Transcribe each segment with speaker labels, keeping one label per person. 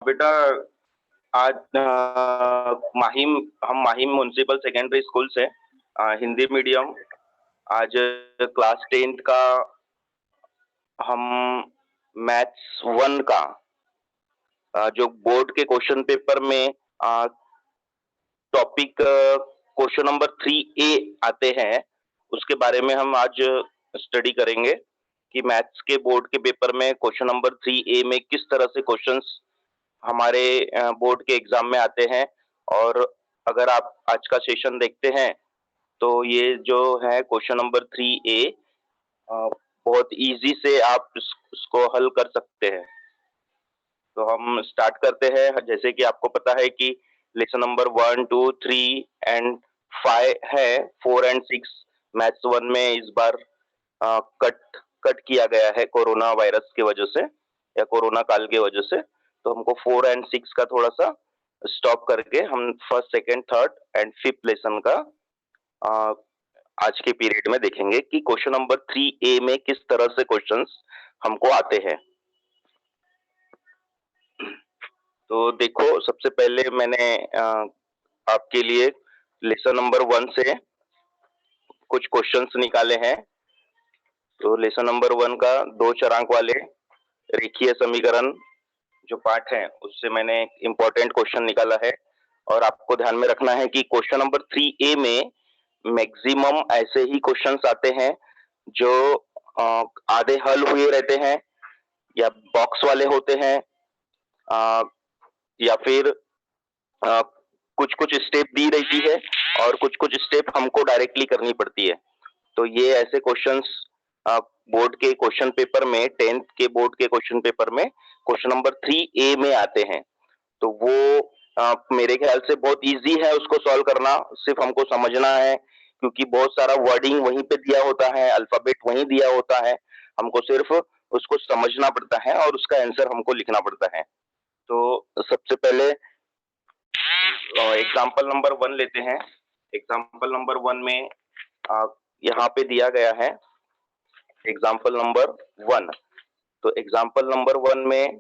Speaker 1: बेटा आज हम माहिम म्युनिसिपल सेकेंडरी स्कूल से हिंदी मीडियम आज क्लास 10th का हम मैथ्स 1 का जो बोर्ड के क्वेश्चन पेपर में टॉपिक क्वेश्चन नंबर 3A आते हैं, उसके बारे में हम आज स्टडी करेंगे कि मैथ्स के बोर्ड के पेपर में क्वेश्चन नंबर 3A में किस तरह से क्वेश्चंस हमारे बोर्ड के एग्जाम में आते हैं। और अगर आप आज का सेशन देखते हैं तो ये जो है क्वेश्चन नंबर 3A बहुत इजी से आप इसको हल कर सकते हैं। तो हम स्टार्ट करते हैं। जैसे कि आपको पता है कि लेसन नंबर 1, 2, 3 एंड 5 है, 4 एंड 6 मैथ्स 1 में इस बार कट किया गया है कोरोना वायरस की वजह से या कोरोना काल की वजह से। तो हमको 4 एंड 6 का थोड़ा सा स्टॉप करके हम first, second, third and fifth lesson का आज के पीरियड में देखेंगे कि क्वेश्चन नंबर 3A में किस तरह से क्वेश्चंस हमको आते हैं। तो देखो, सबसे पहले मैंने आपके लिए लेसन नंबर 1 से कुछ क्वेश्चंस निकाले हैं। तो लेसन नंबर 1 का 2 चरांक वाले रेखीय समीकरण जो पार्ट है उससे मैंने इंपॉर्टेंट क्वेश्चन निकाला है। और आपको ध्यान में रखना है कि क्वेश्चन नंबर 3A में मैक्सिमम ऐसे ही क्वेश्चंस आते हैं जो आधे हल हुए रहते हैं या बॉक्स वाले होते हैं, या फिर कुछ कुछ स्टेप दी रहती है और कुछ कुछ स्टेप हमको डायरेक्टली करनी पड़ती है। तो ये ऐसे क्वेश्चंस बोर्ड के क्वेश्चन पेपर में 10th के बोर्ड के क्वेश्चन पेपर में क्वेश्चन नंबर 3A में आते हैं। तो वो मेरे ख्याल से बहुत इजी है उसको सॉल्व करना, सिर्फ हमको समझना है क्योंकि बहुत सारा वर्डिंग वहीं पे दिया होता है, अल्फाबेट वहीं दिया होता है, हमको सिर्फ उसको समझना पड़ता है और उसका आंसर हमको लिखना पड़ता है। तो सबसे पहले एग्जाम्पल नंबर 1 लेते हैं। एग्जाम्पल नंबर 1 में यहाँ पे दिया गया है एग्जाम्पल नंबर 1। तो एग्जाम्पल नंबर 1 में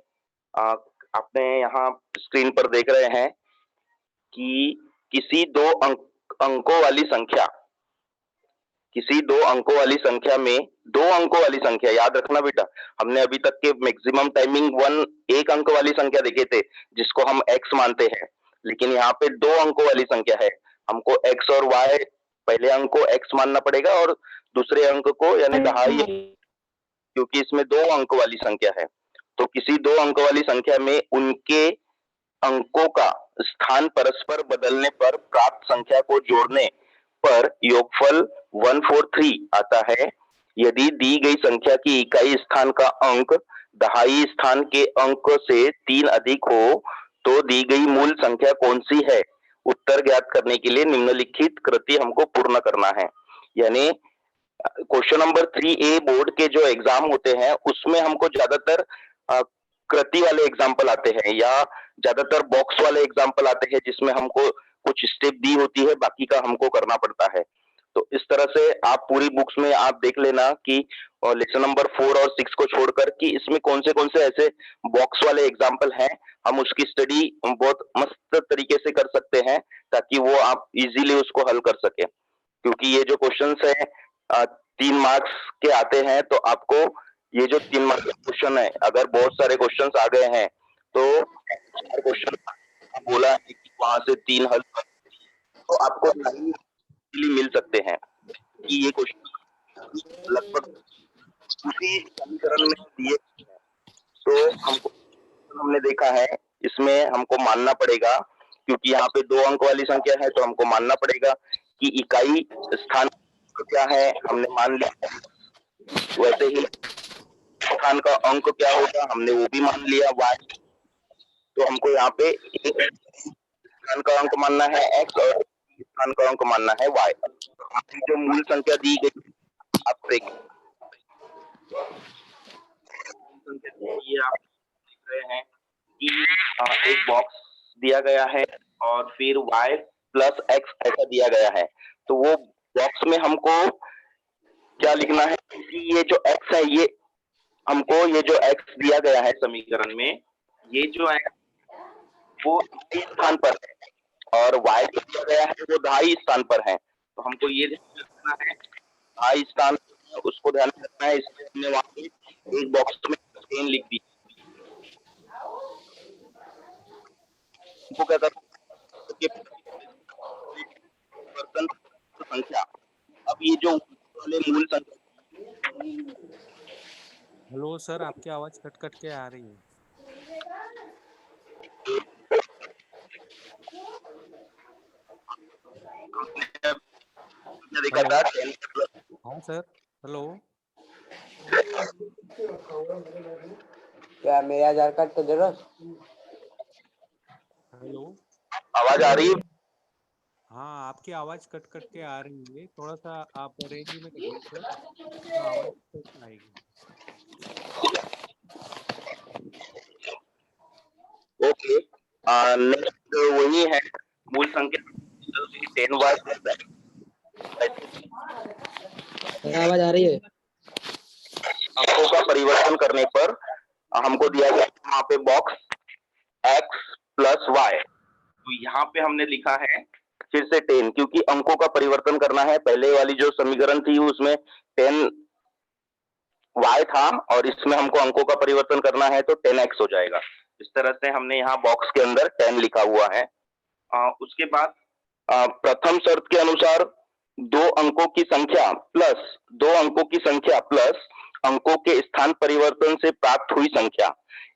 Speaker 1: आपने यहाँ स्क्रीन पर देख रहे हैं कि किसी दो अंकों वाली संख्या में 2 अंकों वाली संख्या, याद रखना बेटा, हमने अभी तक के मैक्सिमम टाइमिंग 1 अंक वाली संख्या देखे थे जिसको हम x मानते हैं, लेकिन यहाँ पे 2 अंकों वाली संख्या है। हमको x और y, पहले अंक को x मानना पड़ेगा और दूसरे अंक को यानी दहाई, क्योंकि इसमें 2 अंक वाली संख्या है। तो किसी 2 अंक वाली संख्या में उनके अंकों का स्थान परस्पर बदलने पर प्राप्त संख्या को जोड़ने पर योगफल 143 आता है। यदि दी गई संख्या की इकाई स्थान का अंक दहाई स्थान के अंक से 3 अधिक हो तो दी गई मूल संख्या कौन सी है? उत्तर ज्ञात करने के लिए निम्नलिखित कृति हमको पूर्ण करना है। यानी क्वेश्चन नंबर 3A बोर्ड के जो एग्जाम होते हैं उसमें हमको ज्यादातर कृति वाले एग्जाम्पल आते हैं या ज्यादातर बॉक्स वाले एग्जाम्पल आते हैं जिसमें हमको कुछ स्टेप दी होती है, बाकी का हमको करना पड़ता है। तो इस तरह से आप पूरी बुक्स में आप देख लेना कि लेसन नंबर 4 और 6 को छोड़कर कि इसमें कौन से ऐसे बॉक्स वाले एग्जाम्पल हैं, हम उसकी स्टडी बहुत मस्त तरीके से कर सकते हैं ताकि वो आप इजीली उसको हल कर सके। क्योंकि ये जो क्वेश्चंस है 3 मार्क्स के आते हैं, तो आपको ये जो 3 मार्क्स के क्वेश्चन है, अगर बहुत सारे क्वेश्चंस आ गए हैं तो 4 क्वेश्चन बोला है कि वहां से 3 हल तो आपको नहीं मिल सकते हैं कि ये क्वेश्चन लगभग उसी समीकरण में दिए। तो हमने देखा है इसमें हमको मानना पड़ेगा, क्योंकि यहाँ पे 2 अंक वाली संख्या है तो हमको मानना पड़ेगा कि इकाई स्थान क्या है, हमने मान लिया। वैसे ही स्थान का अंक क्या होगा हमने वो भी मान लिया, y। तो हमको यहाँ पे एक स्थान का अंक मानना है x और स्थान का अंक मानना है y। तो जो मूल संख्या दी गई आप देख रहे हैं कि एक बॉक्स दिया गया है और फिर y प्लस x ऐसा दिया गया है। तो वो बॉक्स में हमको क्या लिखना है कि ये जो x है, ये हमको ये जो x दिया गया है समीकरण में, ये जो है वो इस स्थान पर है और y जो दिया गया है वो ढाई स्थान पर है। तो हमको ये ध्यान रखना है, ढाई स्थान उसको ध्यान में रखना है, इसलिए हमने वहां पे एक बॉक्स में 10 लिख दी। हमको क्या करना है, परिवर्तन संख्या, अब ये जो वाले मूल संख्या,
Speaker 2: हेलो सर, आपकी आवाज कट कट के आ रही है।
Speaker 1: देखा
Speaker 2: हेलो।
Speaker 1: था 10 प्लस।
Speaker 2: हाँ सर। हेलो।
Speaker 3: क्या मेरा आधार कार्ड तो जरूर।
Speaker 2: हेलो।
Speaker 1: आवाज आ रही है?
Speaker 2: हाँ, आपकी आवाज कट कट के आ रही है, थोड़ा सा आप रेंज में रहिए सर, तो आवाज कट आएगी।
Speaker 1: ओके, नेक्स्ट वही है मूल संख्या 10y प्लस x।
Speaker 3: आवाज आ रही है?
Speaker 1: अंकों का परिवर्तन करने पर हमको दिया गया वहां पे बॉक्स x प्लस वाई, तो यहाँ पे हमने लिखा है फिर से 10, क्योंकि अंकों का परिवर्तन करना है। पहले वाली जो समीकरण थी उसमें 10 y था और इसमें हमको अंकों का परिवर्तन करना है तो 10x हो जाएगा। इस तरह से हमने यहाँ बॉक्स के अंदर 10 लिखा हुआ है। उसके बाद प्रथम शर्त के अनुसार दो अंकों की संख्या प्लस अंकों के स्थान परिवर्तन से प्राप्त हुई संख्या,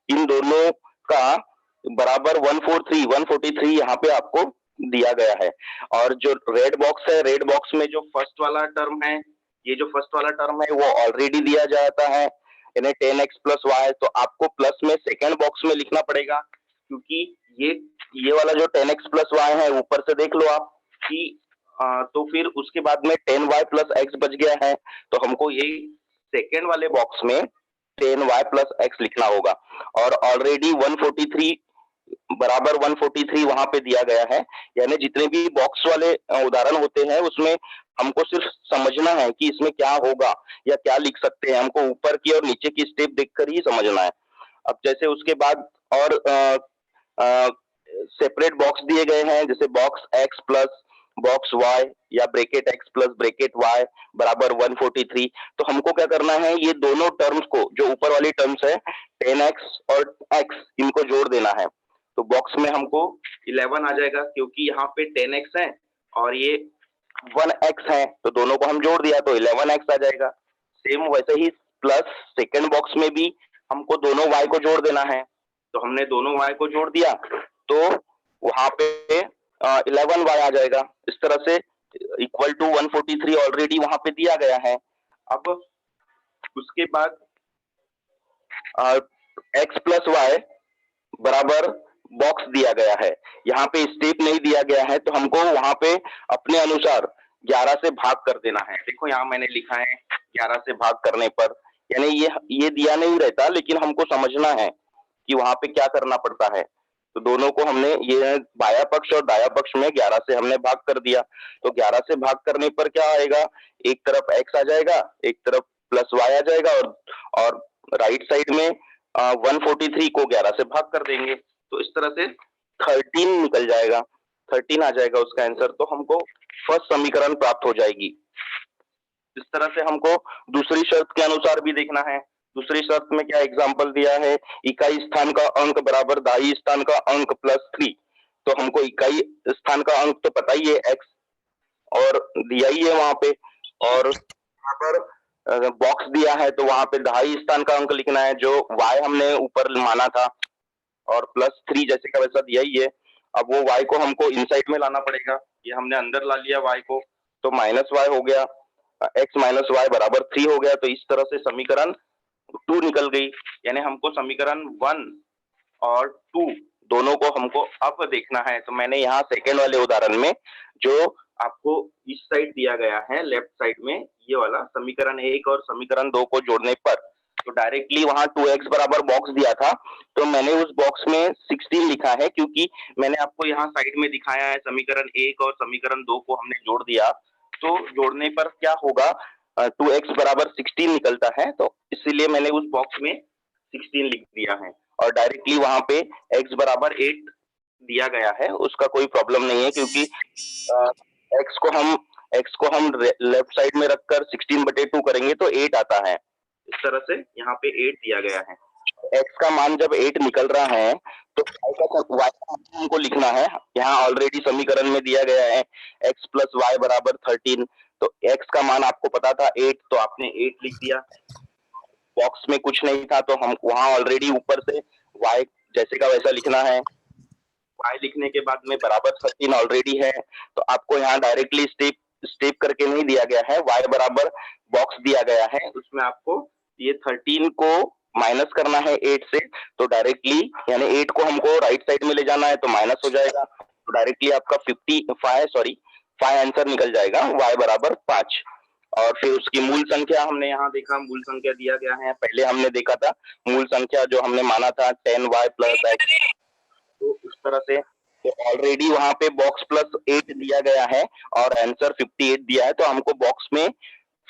Speaker 1: इन दोनों का बराबर 143 यहाँ पे आपको दिया गया है। और जो रेड बॉक्स है, रेड बॉक्स में जो फर्स्ट वाला टर्म है, ये जो फर्स्ट वाला टर्म है वो ऑलरेडी दिया जाता है, यानी 10x प्लस वाई, तो आपको प्लस में सेकेंड बॉक्स में लिखना पड़ेगा, क्योंकि ये वाला जो 10x प्लस वाई है ऊपर से देख लो आप कि तो फिर उसके बाद में 10y प्लस एक्स बच गया है, तो हमको ये सेकेंड वाले बॉक्स में 10y प्लस एक्स लिखना होगा। और ऑलरेडी 143 बराबर 143 वहां पे दिया गया है, यानी जितने भी बॉक्स वाले उदाहरण होते हैं उसमें हमको सिर्फ समझना है कि इसमें क्या होगा या क्या लिख सकते हैं, हमको ऊपर की और नीचे की स्टेप देखकर ही समझना है। अब जैसे उसके बाद और सेपरेट बॉक्स दिए गए हैं, जैसे box x plus box y या bracket x plus bracket y बराबर 143, तो हमको क्या करना है, ये दोनों टर्म्स को, जो ऊपर वाली टर्म्स है 10x और x, इनको जोड़ देना है। तो बॉक्स में हमको 11 आ जाएगा, क्योंकि यहाँ पे 10x है और ये 1x है, तो दोनों को हम जोड़ दिया तो 11x आ जाएगा। सेम वैसे ही प्लस सेकेंड बॉक्स में भी हमको दोनों y को जोड़ देना है, तो हमने दोनों y को जोड़ दिया तो वहां पे 11y आ जाएगा। इस तरह से इक्वल टू 143 ऑलरेडी वहां पे दिया गया है। अब उसके बाद x प्लस वाई बराबर बॉक्स दिया गया है, यहाँ पे स्टेप नहीं दिया गया है, तो हमको वहां पे अपने अनुसार 11 से भाग कर देना है। देखो यहाँ मैंने लिखा है 11 से भाग करने पर, यानी ये दिया नहीं रहता, लेकिन हमको समझना है कि वहां पे क्या करना पड़ता है। तो दोनों को हमने ये बाया पक्ष और दाया पक्ष में 11 से हमने भाग कर दिया, तो 11 से भाग करने पर क्या आएगा, एक तरफ x आ जाएगा, एक तरफ प्लस y आ जाएगा, और राइट साइड में 143 को 11 से भाग कर देंगे, तो इस तरह से 13 निकल जाएगा, 13 आ जाएगा उसका आंसर। तो हमको फर्स्ट समीकरण प्राप्त हो जाएगी। इस तरह से हमको दूसरी शर्त के अनुसार भी देखना है। दूसरी शर्त में क्या एग्जाम्पल दिया है, इकाई स्थान का अंक बराबर दाई स्थान का अंक प्लस 3, तो हमको इकाई स्थान का अंक तो पता ही है x, और दिया ही है वहां पे, और यहाँ पर बॉक्स दिया है तो वहां पे ढाई स्थान का अंक लिखना है, जो y हमने ऊपर माना था, और प्लस 3 जैसे का वैसा दिया ही है। अब वो y को हमको इनसाइड में लाना पड़ेगा, ये हमने अंदर ला लिया y को, तो माइनस y हो गया, x माइनस वाई बराबर 3 हो गया, तो इस तरह से समीकरण 2 निकल गई। यानी हमको समीकरण 1 और 2 दोनों को हमको अब देखना है। तो मैंने यहाँ सेकेंड वाले उदाहरण में जो आपको इस साइड दिया गया है लेफ्ट साइड में, ये वाला समीकरण 1 और समीकरण 2 को जोड़ने पर, तो डायरेक्टली वहां 2x बराबर बॉक्स दिया था, तो मैंने उस बॉक्स में 16 लिखा है, क्योंकि मैंने आपको यहाँ साइड में दिखाया है समीकरण 1 और समीकरण 2 को हमने जोड़ दिया, तो जोड़ने पर क्या होगा, 2x बराबर 16 निकलता है, तो इसीलिए मैंने उस बॉक्स में 16 लिख दिया है, और डायरेक्टली वहां पे x बराबर 8 दिया गया है उसका कोई प्रॉब्लम नहीं है, क्योंकि एक्स को हम लेफ्ट साइड में रखकर 16/2 करेंगे तो 8 आता है। इस तरह से यहाँ पे 8 दिया गया है। एक्स का मान जब 8 निकल रहा है तो y का हमको लिखना है। यहाँ ऑलरेडी समीकरण में दिया गया है x + y = 13। तो x का मान आपको पता था 8, तो आपने 8 लिख दिया। बॉक्स में कुछ नहीं था तो हम वहां ऑलरेडी ऊपर से y जैसे का वैसा लिखना है। y लिखने के बाद में बराबर 13 ऑलरेडी है, तो आपको यहाँ डायरेक्टली स्टेप करके नहीं दिया गया है, y बराबर बॉक्स दिया गया है, उसमें आपको ये 13 को माइनस करना है 8 से। तो डायरेक्टली यानी 8 को हमको राइट साइड में ले जाना है तो माइनस हो जाएगा, तो डायरेक्टली आपका 5 आंसर निकल जाएगा, y बराबर 5। और फिर उसकी मूल संख्या हमने यहाँ देखा, मूल संख्या दिया गया है। पहले हमने देखा था मूल संख्या जो हमने माना था 10y + x, तो इस तरह से ऑलरेडी वहां पे बॉक्स +8 दिया गया है और आंसर 58 दिया है, तो हमको बॉक्स में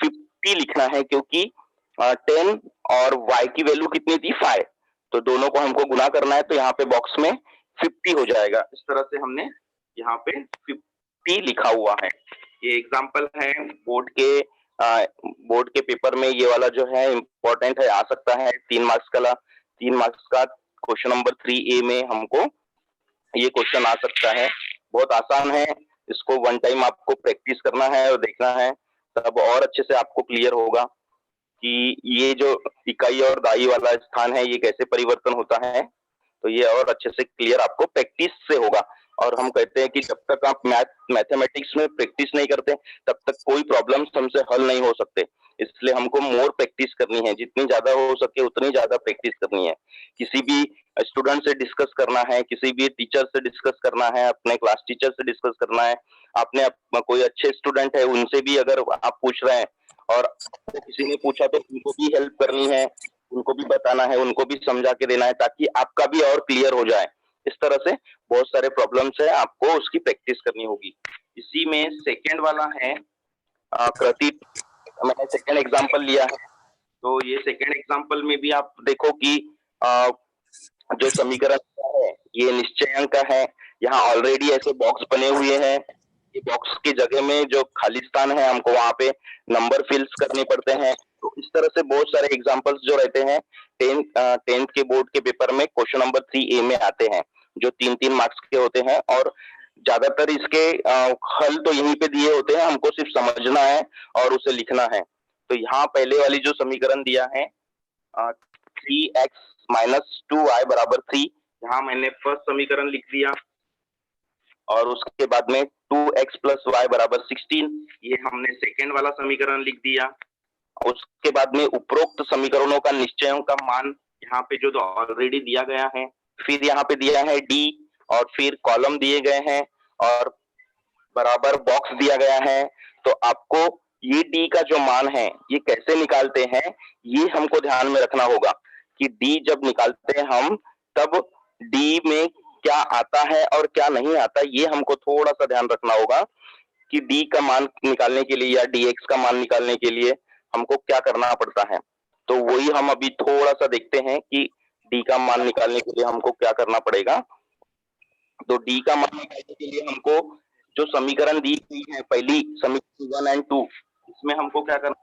Speaker 1: 50 लिखना है, क्योंकि 10 और y की वैल्यू कितनी थी 5, तो दोनों को हमको गुना करना है, तो यहाँ पे बॉक्स में 50 हो जाएगा। इस तरह से हमने यहाँ पे 50 लिखा हुआ है। ये एग्जाम्पल है बोर्ड के पेपर में, ये वाला जो है इम्पोर्टेंट है, आ सकता है 3 मार्क्स का क्वेश्चन नंबर 3A में हमको ये क्वेश्चन आ सकता है। बहुत आसान है, इसको वन टाइम आपको प्रैक्टिस करना है और देखना है, तब और अच्छे से आपको क्लियर होगा कि ये जो इकाई और दाई वाला स्थान है ये कैसे परिवर्तन होता है। तो ये और अच्छे से क्लियर आपको प्रैक्टिस से होगा। और हम कहते हैं कि जब तक आप मैथमेटिक्स में प्रैक्टिस नहीं करते तब तक कोई प्रॉब्लम्स हमसे हल नहीं हो सकते। इसलिए हमको मोर प्रैक्टिस करनी है, जितनी ज्यादा हो सके उतनी ज्यादा प्रैक्टिस करनी है। किसी भी स्टूडेंट से डिस्कस करना है, किसी भी टीचर से डिस्कस करना है, अपने क्लास टीचर से डिस्कस करना है, आपने कोई अच्छे स्टूडेंट है उनसे भी अगर आप पूछ रहे हैं और किसी ने पूछा तो उनको भी हेल्प करनी है, उनको भी बताना है, उनको भी समझा के देना है, ताकि आपका भी और क्लियर हो जाए। इस तरह से बहुत सारे प्रॉब्लम्स है, आपको उसकी प्रैक्टिस करनी होगी। इसी में सेकेंड वाला है कृति, मैंने सेकेंड एग्जांपल लिया है। तो ये सेकेंड एग्जांपल में भी आप देखो कि जो समीकरण है ये निश्चयांक का है। यहाँ ऑलरेडी ऐसे बॉक्स बने हुए हैं, ये बॉक्स की जगह में जो खाली स्थान है हमको वहां पे नंबर फिल्स करने पड़ते हैं। तो इस तरह से बहुत सारे एग्जांपल्स जो रहते हैं 10th के बोर्ड के पेपर में क्वेश्चन नंबर 3A में आते हैं, जो 3-3 मार्क्स के होते हैं। और ज्यादातर इसके हल तो यहीं पे दिए होते हैं, हमको सिर्फ समझना है और उसे लिखना है। तो यहाँ पहले वाली जो समीकरण दिया है 3x - 2y = 3, यहाँ मैंने फर्स्ट समीकरण लिख दिया और उसके बाद में 2x + y = 16, ये हमने सेकेंड वाला समीकरण लिख दिया। उसके बाद में उपरोक्त समीकरणों का निश्चयों का मान यहाँ पे जो ऑलरेडी दिया गया है, फिर यहाँ पे दिया है d और फिर कॉलम दिए गए हैं और बराबर बॉक्स दिया गया है। तो आपको ये d का जो मान है ये कैसे निकालते हैं ये हमको ध्यान में रखना होगा कि d जब निकालते हैं हम तब d में क्या आता है और क्या नहीं आता, ये हमको थोड़ा सा ध्यान रखना होगा कि d का मान निकालने के लिए या dx का मान निकालने के लिए हमको क्या करना पड़ता है। तो वही हम अभी थोड़ा सा देखते हैं कि d का मान निकालने के लिए हमको क्या करना पड़ेगा। तो d का मान निकालने के लिए हमको जो समीकरण दी गई है पहली समीकरण 1 और 2, इसमें हमको क्या करना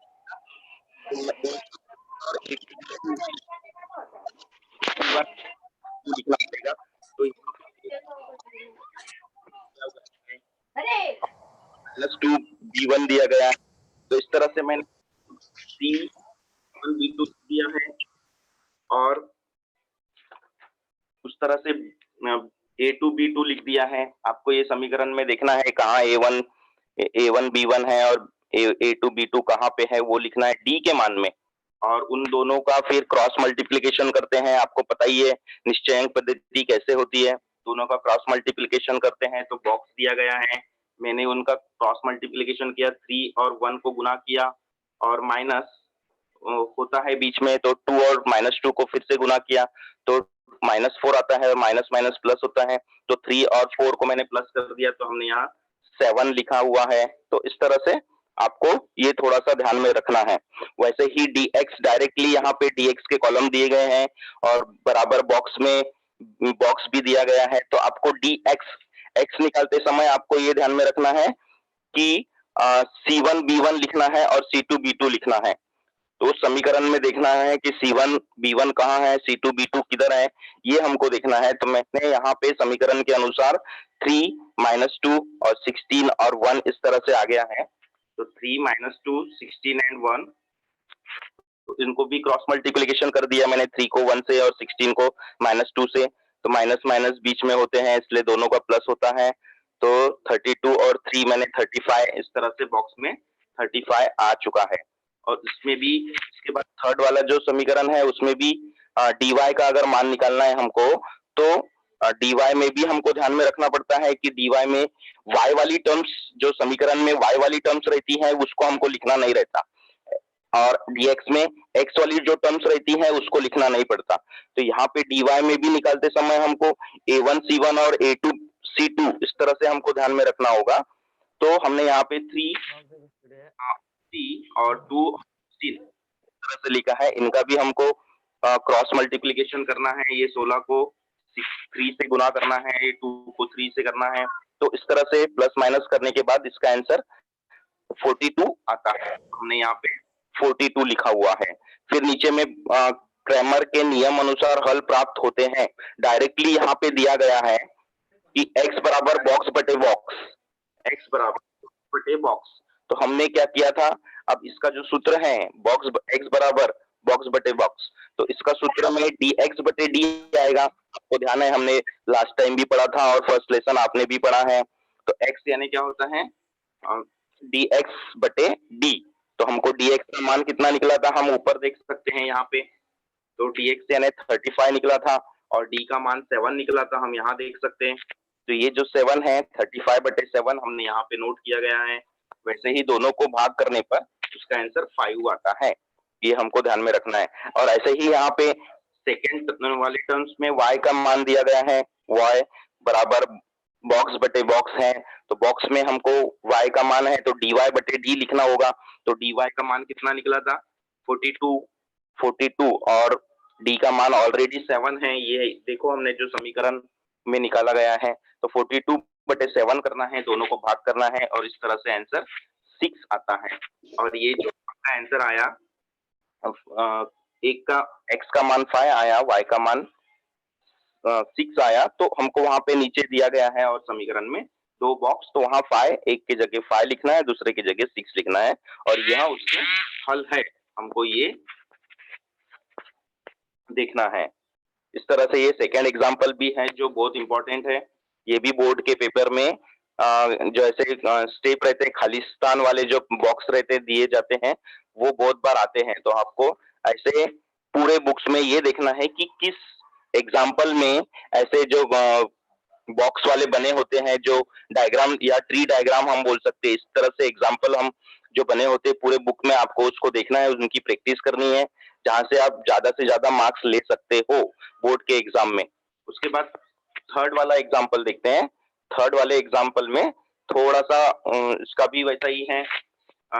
Speaker 1: लिखना पड़ेगा। तो -2b1 दिया गया है, तो इस तरह से मैंने c1 b2 दिया है और उस तरह से a2 b2 लिख दिया है। आपको ये समीकरण में देखना है कहाँ a1 b1 है और a2 b2 कहाँ पे है, वो लिखना है d के मान में, और उन दोनों का फिर क्रॉस मल्टीप्लिकेशन करते हैं। आपको पता ही है निश्चयांक पद्धति कैसे होती है, दोनों का क्रॉस मल्टीप्लिकेशन करते हैं। तो बॉक्स दिया गया है, मैंने उनका क्रॉस मल्टीप्लिकेशन किया, 3 और 1 को गुना किया और माइनस होता है बीच में, तो 2 और -2 को फिर से गुना किया तो -4 आता है और माइनस माइनस प्लस होता है। तो 3 और 4 को मैंने प्लस कर दिया तो हमने यहाँ 7 लिखा हुआ है। तो इस तरह से आपको ये थोड़ा सा ध्यान में रखना है। वैसे ही dx डायरेक्टली यहाँ पे dx के कॉलम दिए गए हैं और बराबर बॉक्स में बॉक्स भी दिया गया है, तो आपको x निकालते समय आपको ये ध्यान में रखना है कि C1 B1 लिखना है और C2 B2 लिखना है। तो समीकरण में देखना है कि C1 B1 कहाँ है, C2 B2 किधर है, ये हमको देखना है। तो मैंने यहाँ पे समीकरण के अनुसार 3 - 2 और 16 और 1 इस तरह से आ गया है। तो 3 - 2 16 एंड 1, तो इनको भी क्रॉस मल्टीप्लिकेशन कर दिया मैंने, 3 को 1 से और 16 को -2 से। तो माइनस माइनस बीच में होते हैं, इसलिए दोनों का प्लस होता है। तो 32 और 3 मैंने 35, इस तरह से बॉक्स में 35 आ चुका है। और इसमें भी इसके बाद थर्ड वाला जो समीकरण है उसमें भी dy का अगर मान निकालना है हमको, तो dy में भी हमको ध्यान में रखना पड़ता है कि dy में y वाली टर्म्स, जो समीकरण में y वाली टर्म्स रहती है उसको हमको लिखना नहीं रहता, और dx में x वाली जो टर्म्स रहती है उसको लिखना नहीं पड़ता। तो यहाँ पे dy में भी निकालते समय हमको a1 C1 और a2 C2 इस तरह से हमको ध्यान में रखना होगा। तो हमने यहाँ पे 3 और 2 3 इस तरह से लिखा है। इनका भी हमको क्रॉस मल्टीप्लिकेशन करना है, ये 16 को 3 से गुना करना है, ये 2 को 3 से करना है। तो इस तरह से प्लस माइनस करने के बाद इसका आंसर 42 आता है। हमने यहाँ पे 42 लिखा हुआ है। फिर नीचे में क्रैमर के नियम अनुसार हल प्राप्त होते हैं। डायरेक्टली यहाँ पे दिया गया है कि x बराबर बॉक्स बटे बॉक्स, x बराबर बटे बॉक्स। तो हमने क्या किया था, अब इसका जो सूत्र है बॉक्स x बराबर बॉक्स बटे बॉक्स, तो इसका सूत्र में dx बटे d आएगा। आपको ध्यान है हमने लास्ट टाइम भी पढ़ा था और फर्स्ट लेसन आपने भी पढ़ा है। तो x यानी क्या होता है dx बटे d। तो हमको dx का मान कितना निकला था, हम ऊपर देख सकते हैं यहाँ पे। तो dx यानी 35 निकला था और d का मान 7 निकला था, हम यहाँ देख सकते हैं। तो ये जो 7 है 35 बटे 7 हमने यहाँ पे नोट किया गया है। वैसे ही दोनों को भाग करने पर उसका आंसर 5 आता है, ये हमको ध्यान में रखना है। और ऐसे ही यहाँ पे सेकेंड वाले टर्म्स में y का मान दिया गया है, y बराबर बॉक्स बटे बॉक्स है। तो बॉक्स में हमको y का मान है तो dy बटे d लिखना होगा। तो dy का मान कितना निकला था 42 और d का मान ऑलरेडी 7 है। ये देखो हमने जो समीकरण में निकाला गया है। तो 42 बटे 7 करना है, दोनों को भाग करना है और इस तरह से आंसर 6 आता है। और ये जो आंसर आया एक का x का मान 5 आया, y का मान 6 आया। तो हमको वहां पे नीचे दिया गया है और समीकरण में 2 बॉक्स, तो वहां 5 एक की जगह 5 लिखना है, दूसरे की जगह 6 लिखना है और यह उसके हल है, हमको ये देखना है। इस तरह से ये सेकेंड एग्जाम्पल भी है जो बहुत इंपॉर्टेंट है। ये भी बोर्ड के पेपर में जो ऐसे स्टेप रहते हैं, खालिस्तान वाले जो बॉक्स रहते दिए जाते हैं, वो बहुत बार आते हैं। तो आपको ऐसे पूरे बुक्स में ये देखना है कि किस एग्जाम्पल में ऐसे जो बॉक्स वाले बने होते हैं, जो डायग्राम या ट्री डायग्राम हम बोल सकते हैं, इस तरह से एग्जाम्पल हम जो बने होते हैं पूरे बुक में, आपको उसको देखना है, उनकी प्रैक्टिस करनी है, जहां से आप ज्यादा से ज्यादा मार्क्स ले सकते हो बोर्ड के एग्जाम में। उसके बाद थर्ड वाला एग्जाम्पल देखते हैं। थर्ड वाले एग्जाम्पल में थोड़ा सा इसका भी वैसा ही है,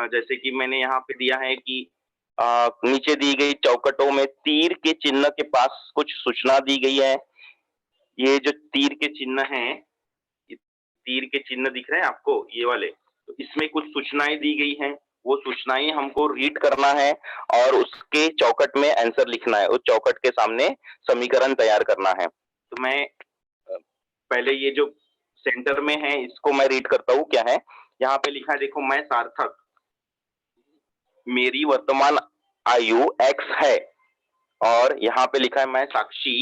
Speaker 1: जैसे कि मैंने यहाँ पे दिया है कि नीचे दी गई चौकटों में तीर के चिन्ह के पास कुछ सूचना दी गई है। ये जो तीर के चिन्ह हैं, तीर के चिन्ह दिख रहे हैं आपको ये वाले, तो इसमें कुछ सूचनाएं दी गई हैं। वो सूचनाएं हमको रीड करना है और उसके चौकट में आंसर लिखना है, उस चौकट के सामने समीकरण तैयार करना है। तो मैं पहले ये जो सेंटर में है इसको मैं रीड करता हूँ क्या है। यहाँ पे लिखा है, देखो, मैं सार्थक, मेरी वर्तमान आयु x है। और यहाँ पे लिखा है मैं साक्षी,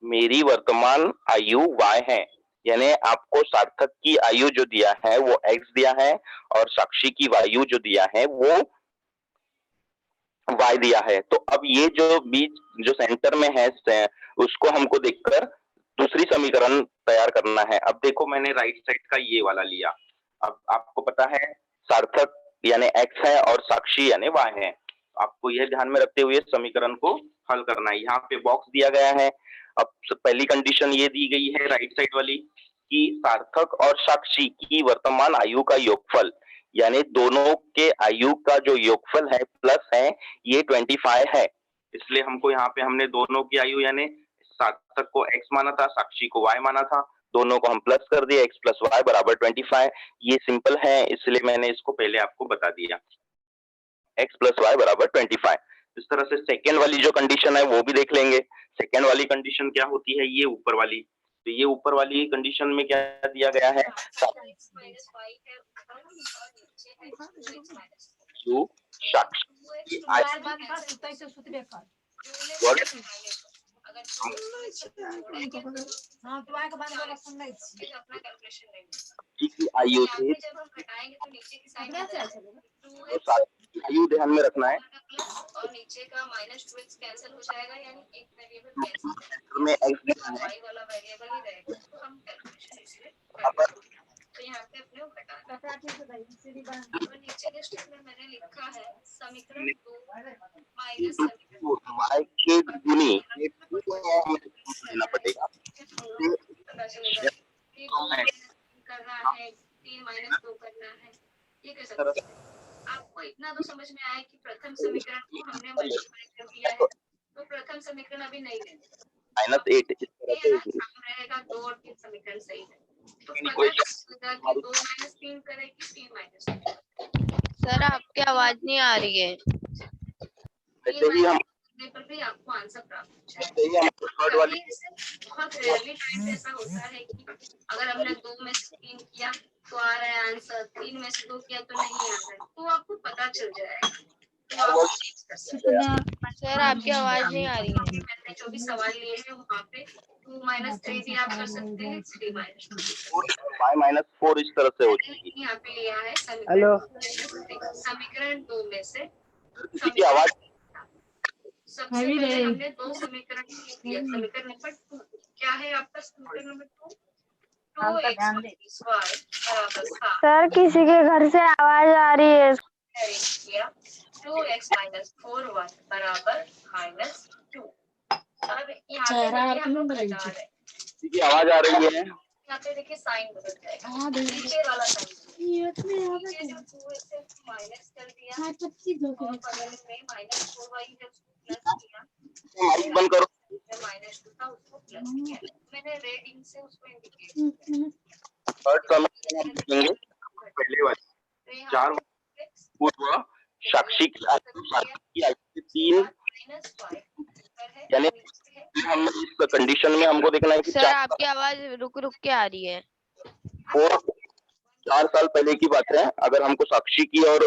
Speaker 1: मेरी वर्तमान आयु y है। यानी आपको सार्थक की आयु जो दिया है वो x दिया है और साक्षी की आयु जो दिया है वो y दिया है। तो अब ये जो बीच जो सेंटर में है उसको हमको देखकर दूसरी समीकरण तैयार करना है। अब देखो मैंने राइट साइड का ये वाला लिया। अब आपको पता है सार्थक यानी x है और साक्षी यानी y है। आपको यह ध्यान में रखते हुए समीकरण को हल करना है। यहाँ पे बॉक्स दिया गया है। अब पहली कंडीशन ये दी गई है राइट साइड वाली कि सार्थक और साक्षी की वर्तमान आयु का योगफल, यानी दोनों के आयु का जो योगफल है प्लस है, ये 25 है। इसलिए हमको यहाँ पे हमने दोनों की आयु यानी सार्थक को x माना था, साक्षी को y माना था, दोनों को हम प्लस कर दिया, x प्लस वाई बराबर 25। ये सिंपल है, इसलिए मैंने इसको पहले आपको बता दिया, x प्लस वाई बराबर 25। इस तरह से सेकेंड वाली जो कंडीशन है वो भी देख लेंगे। सेकेंड वाली कंडीशन क्या होती है, ये ऊपर वाली, तो ये ऊपर वाली कंडीशन में क्या दिया गया है, साक्षी आयु से आयु ध्यान में रखना है,
Speaker 4: और नीचे का -2x कैंसिल हो जाएगा, यानी एक वेरिएबल कैंसिल
Speaker 1: में x
Speaker 4: y वाला वेरिएबल ही रहेगा, तो हम कैलकुलेशन इसीलिए करते हैं। तो यहाँ पे अपने घटाना और नीचे के स्टेप में मैंने लिखा है समीकरण 2 माइनस समीकरण
Speaker 1: y के गुनी देना पड़ेगा,
Speaker 4: पता चलेगा कि 2 करना है, 3 - 2 करना है, ये कैसे करते हैं। आपको इतना तो समझ में आया कि प्रथम समीकरण को हमने मल्टीप्लाई कर दिया है, तो प्रथम समीकरण अभी नहीं लेंगे,
Speaker 1: -8 इस तरह से
Speaker 4: रहेगा 2 और 3 समीकरण सही है, तो पता चलेगा कि 2 - 3 करेगी 3 - 3।
Speaker 5: सर आपकी आवाज नहीं आ रही है।
Speaker 1: ऐसे ही हम
Speaker 4: पर भी आपको आंसर प्राप्त हो जाएगा।
Speaker 1: ऐसे ही हम थर्ड वाली
Speaker 4: बहुत रेयरली टाइम ऐसा होता है कि अगर हमने 2 में से 3 किया तो आ रहा है आंसर, 3 में से 2 किया तो नहीं आ रहा है, तो आपको पता चल जाएगा, तो आप चेक कर सकते हैं।
Speaker 5: सर आपकी आवाज नहीं आ रही है।
Speaker 4: मैंने जो भी सवाल लिए हैं वहाँ पे 2 - 3 भी आप कर सकते हैं, 3 - 2
Speaker 1: 5 - 4 इस तरह से हो जाएगी।
Speaker 4: यहाँ पे लिया है
Speaker 3: हेलो।
Speaker 4: समीकरण 2 में से
Speaker 1: किसी की आवाज
Speaker 4: सबसे पहले हमने 2 समीकरण लिख दिया। समीकरण नंबर 2 क्या है आपका? समीकरण नंबर 2 2x - y बराबर 7।
Speaker 6: सर किसी के घर से आवाज आ रही है।
Speaker 4: 2x - 4y बराबर -2। अब यहाँ पे हम लोग घटा रहे हैं,
Speaker 1: किसी की आवाज आ रही है,
Speaker 4: यहाँ पे देखिए साइन बदल जाएगा, नीचे वाला साइन नीचे जो 2x है माइनस कर दिया और बगल में -4y जब प्लस किया,
Speaker 1: माइक बंद करो।
Speaker 4: -2 था उसको प्लस किया, मैंने रेड इंक से उसको इंडिकेट
Speaker 1: थर्ड समीकरण हम लिखेंगे, पहले वाले 4 पूर्व साक्षी की आयु से 3, यानी हम इस कंडीशन में हमको देखना है कि
Speaker 5: सर आपकी आवाज रुक रुक के आ रही है।
Speaker 1: 4 साल पहले की बात है, अगर हमको साक्षी की और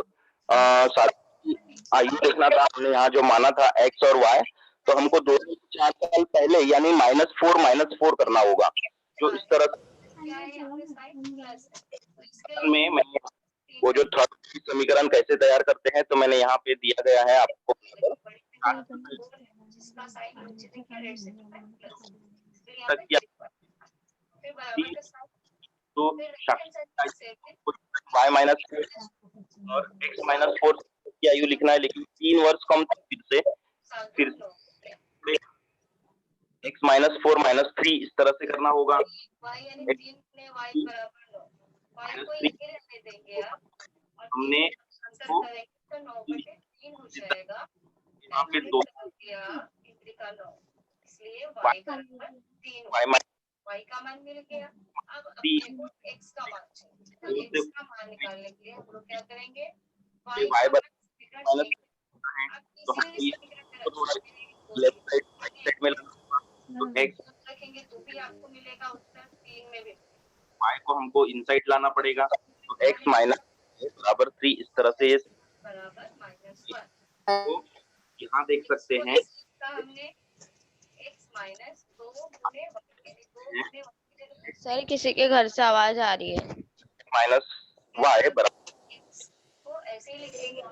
Speaker 1: साक्षी की आयु देखना था, हमने यहाँ जो माना था x और y, तो हमको 4 साल पहले यानी -4 करना होगा। जो इस तरह में मैंने वो जो थर्ड समीकरण कैसे तैयार करते हैं, तो मैंने यहाँ पे दिया गया है आपको तो y माइनस और x -4 की आयु लिखना है, लेकिन 3 वर्ष कम था, फिर x -4 - 3 इस तरह से करना होगा। हमने यहाँ पे 2
Speaker 4: y का मान मिल गया। अब अपने x का मान चाहिए, तो x का मान निकालने के लिए हम लोग क्या करेंगे, y
Speaker 1: तो हम लेफ्ट साइड में तो x
Speaker 4: रखेंगे तो भी आपको मिलेगा उत्तर 3 में भी।
Speaker 1: y को हमको इनसाइड लाना पड़ेगा, तो x बराबर 3 इस तरह से
Speaker 4: बराबर -1।
Speaker 1: तो यहाँ देख सकते हैं
Speaker 4: हमने x - 2 गुने 2
Speaker 5: सर किसी के घर से आवाज आ रही है।
Speaker 1: -y बराबर
Speaker 4: को ऐसे ही लिखेंगे,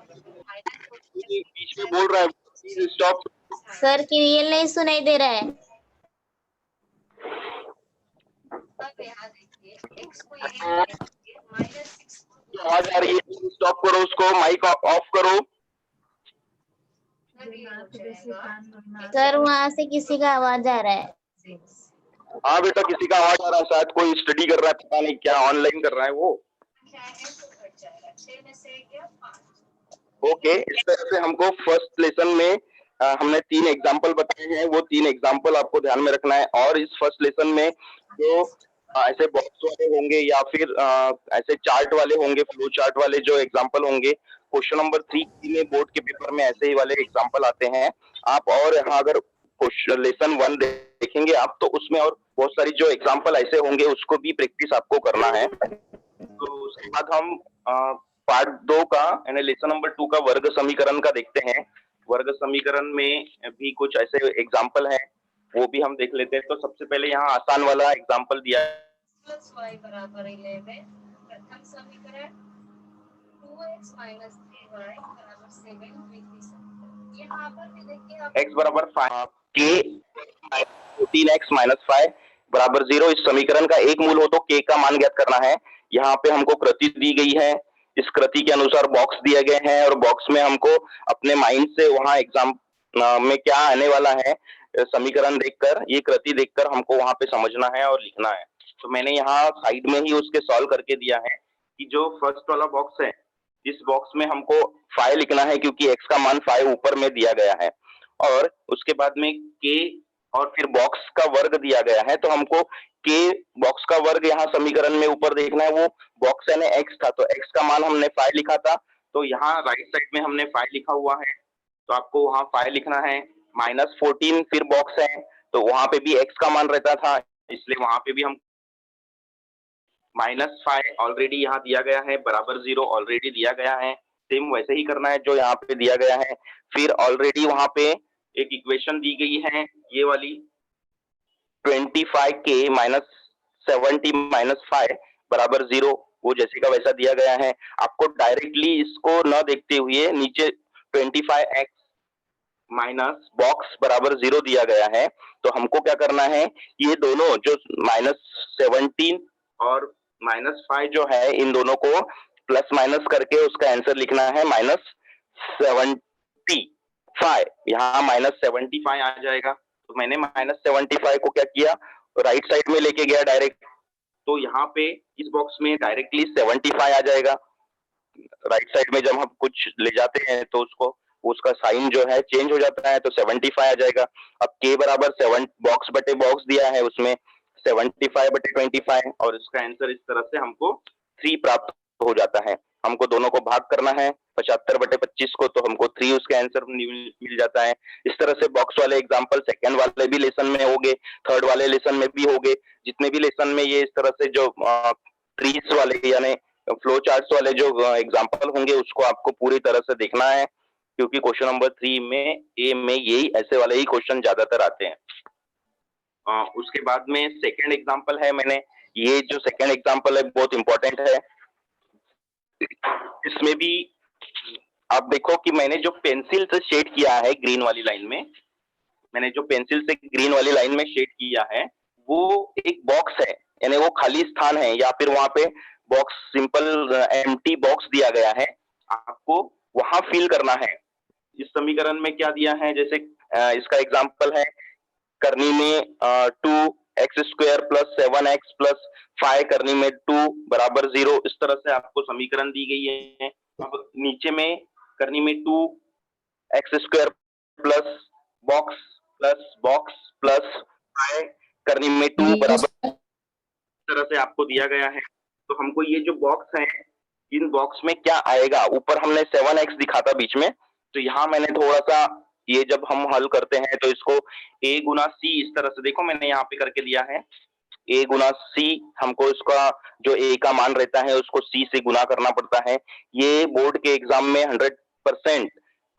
Speaker 1: बीच में बोल रहा है, प्लीज स्टॉप।
Speaker 6: सर क्लियर नहीं सुनाई दे रहा है।
Speaker 4: अब यहाँ देखिए x को ये -6
Speaker 1: आवाज आ रही है, स्टॉप करो उसको, माइक ऑफ करो।
Speaker 6: सर वहाँ से किसी का आवाज आ रहा है।
Speaker 1: हाँ बेटा, किसी का आवाज आ रहा है, शायद कोई स्टडी कर रहा है, पता नहीं क्या ऑनलाइन कर रहा है वो। ओके, इस तरह से हमको फर्स्ट लेसन में हमने 3 एग्जाम्पल बताए हैं, वो 3 एग्जाम्पल आपको ध्यान में रखना है। और इस फर्स्ट लेसन में जो ऐसे बॉक्स वाले होंगे या फिर ऐसे चार्ट वाले होंगे, फ्लो चार्ट वाले जो एग्जाम्पल होंगे, क्वेश्चन नंबर 3 में बोर्ड के पेपर में ऐसे ही वाले एग्जाम्पल आते हैं आप। और यहाँ अगर लेसन 1 देखेंगे आप तो उसमें और बहुत सारी जो एग्जाम्पल ऐसे होंगे उसको भी प्रैक्टिस आपको करना है। तो उसके बाद हम पार्ट 2 का यानी लेसन नंबर 2 का वर्ग समीकरण का देखते हैं। वर्ग समीकरण में भी कुछ ऐसे एग्जाम्पल हैं, वो भी हम देख लेते हैं। तो सबसे पहले यहाँ आसान वाला एग्जाम्पल दिया है,
Speaker 4: प्लस वाई बराबर 11। प्रथम समीकरण 2x माइनस 3y बराबर 7 द्वितीय समीकरण। यहाँ पर भी देखिए आप
Speaker 1: x बराबर 5 k 14x माइनस 5 बराबर 0। इस समीकरण का एक मूल हो तो k का मान ज्ञात करना है। यहाँ पे हमको कृति दी गई है, इस कृति के अनुसार बॉक्स दिए गए हैं और बॉक्स में हमको अपने माइंड से वहाँ एग्जाम में क्या आने वाला है समीकरण देखकर, ये कृति देखकर हमको वहाँ पे समझना है और लिखना है। तो मैंने यहाँ साइड में ही उसके सॉल्व करके दिया है कि जो फर्स्ट वाला बॉक्स है, इस बॉक्स में हमको 5 लिखना है क्योंकि x का मान 5 ऊपर में दिया गया है। और उसके बाद में k और फिर बॉक्स का वर्ग दिया गया है, तो हमको k बॉक्स का वर्ग यहाँ समीकरण में ऊपर देखना है। वो बॉक्स यानी x था, तो x का मान हमने 5 लिखा था, तो यहाँ राइट साइड में हमने 5 लिखा हुआ है, तो आपको वहाँ 5 लिखना है। -14 फिर बॉक्स है, तो वहां पे भी x का मान रहता था, इसलिए वहां पे भी हम -5 ऑलरेडी यहाँ दिया गया है, बराबर 0 ऑलरेडी दिया गया है। सेम वैसे ही करना है जो यहाँ पे दिया गया है। फिर ऑलरेडी वहां पे एक इक्वेशन दी गई है, ये वाली 25k -70 -5 बराबर 0, वो जैसे का वैसा दिया गया है। आपको डायरेक्टली इसको न देखते हुए नीचे 25x माइनस बॉक्स बराबर 0 दिया गया है, तो हमको क्या करना है, ये दोनों जो -17 और -5 जो है, इन दोनों को प्लस माइनस करके उसका आंसर लिखना है -75। यहाँ -75 आ जाएगा, तो मैंने -75 को क्या किया, राइट साइड में लेके गया डायरेक्ट, तो यहाँ पे इस बॉक्स में डायरेक्टली 75 आ जाएगा। राइट साइड में जब हम कुछ ले जाते हैं तो उसका साइन जो है चेंज हो जाता है, तो 75 आ जाएगा। अब k बराबर 7 बॉक्स बटे बॉक्स दिया है, उसमें 75 बटे 25, और इसका आंसर इस तरह से हमको 3 प्राप्त हो जाता है। हमको दोनों को भाग करना है 75 बटे 25 को, तो हमको 3 उसका आंसर मिल जाता है। इस तरह से बॉक्स वाले एग्जाम्पल सेकेंड वाले भी लेसन में होंगे, थर्ड वाले लेसन में भी होंगे। जितने भी लेसन में ये इस तरह से जो ट्रीज वाले यानी फ्लो चार्ट्स वाले जो एग्जाम्पल होंगे, उसको आपको पूरी तरह से देखना है, क्योंकि क्वेश्चन नंबर 3 में ए में यही ऐसे वाले ही क्वेश्चन ज्यादातर आते हैं। उसके बाद में सेकंड एग्जांपल है, मैंने ये जो सेकंड एग्जांपल है बहुत इंपॉर्टेंट है। इसमें भी आप देखो कि मैंने जो पेंसिल से शेड किया है ग्रीन वाली लाइन में, मैंने जो पेंसिल से ग्रीन वाली लाइन में शेड किया है, वो एक बॉक्स है, यानी वो खाली स्थान है, या फिर वहां पे बॉक्स सिंपल एम्प्टी बॉक्स दिया गया है, आपको वहां फिल करना है। इस समीकरण में क्या दिया है, जैसे इसका एग्जांपल है, करनी में 2x² + 7x + 5 करनी में 2 बराबर 0, इस तरह से आपको समीकरण दी गई है। अब नीचे में करनी में 2x² + बॉक्स + 5 करनी में 2 बराबर, इस तरह से आपको दिया गया है। तो हमको ये जो बॉक्स है, इन बॉक्स में क्या आएगा, ऊपर हमने 7x दिखा था बीच में, तो यहाँ मैंने थोड़ा सा ये जब हम हल करते हैं तो इसको a गुना c इस तरह से, देखो मैंने यहाँ पे करके दिया है a गुना c, हमको इसका जो a का मान रहता है उसको c से गुना करना पड़ता है। ये बोर्ड के एग्जाम में 100%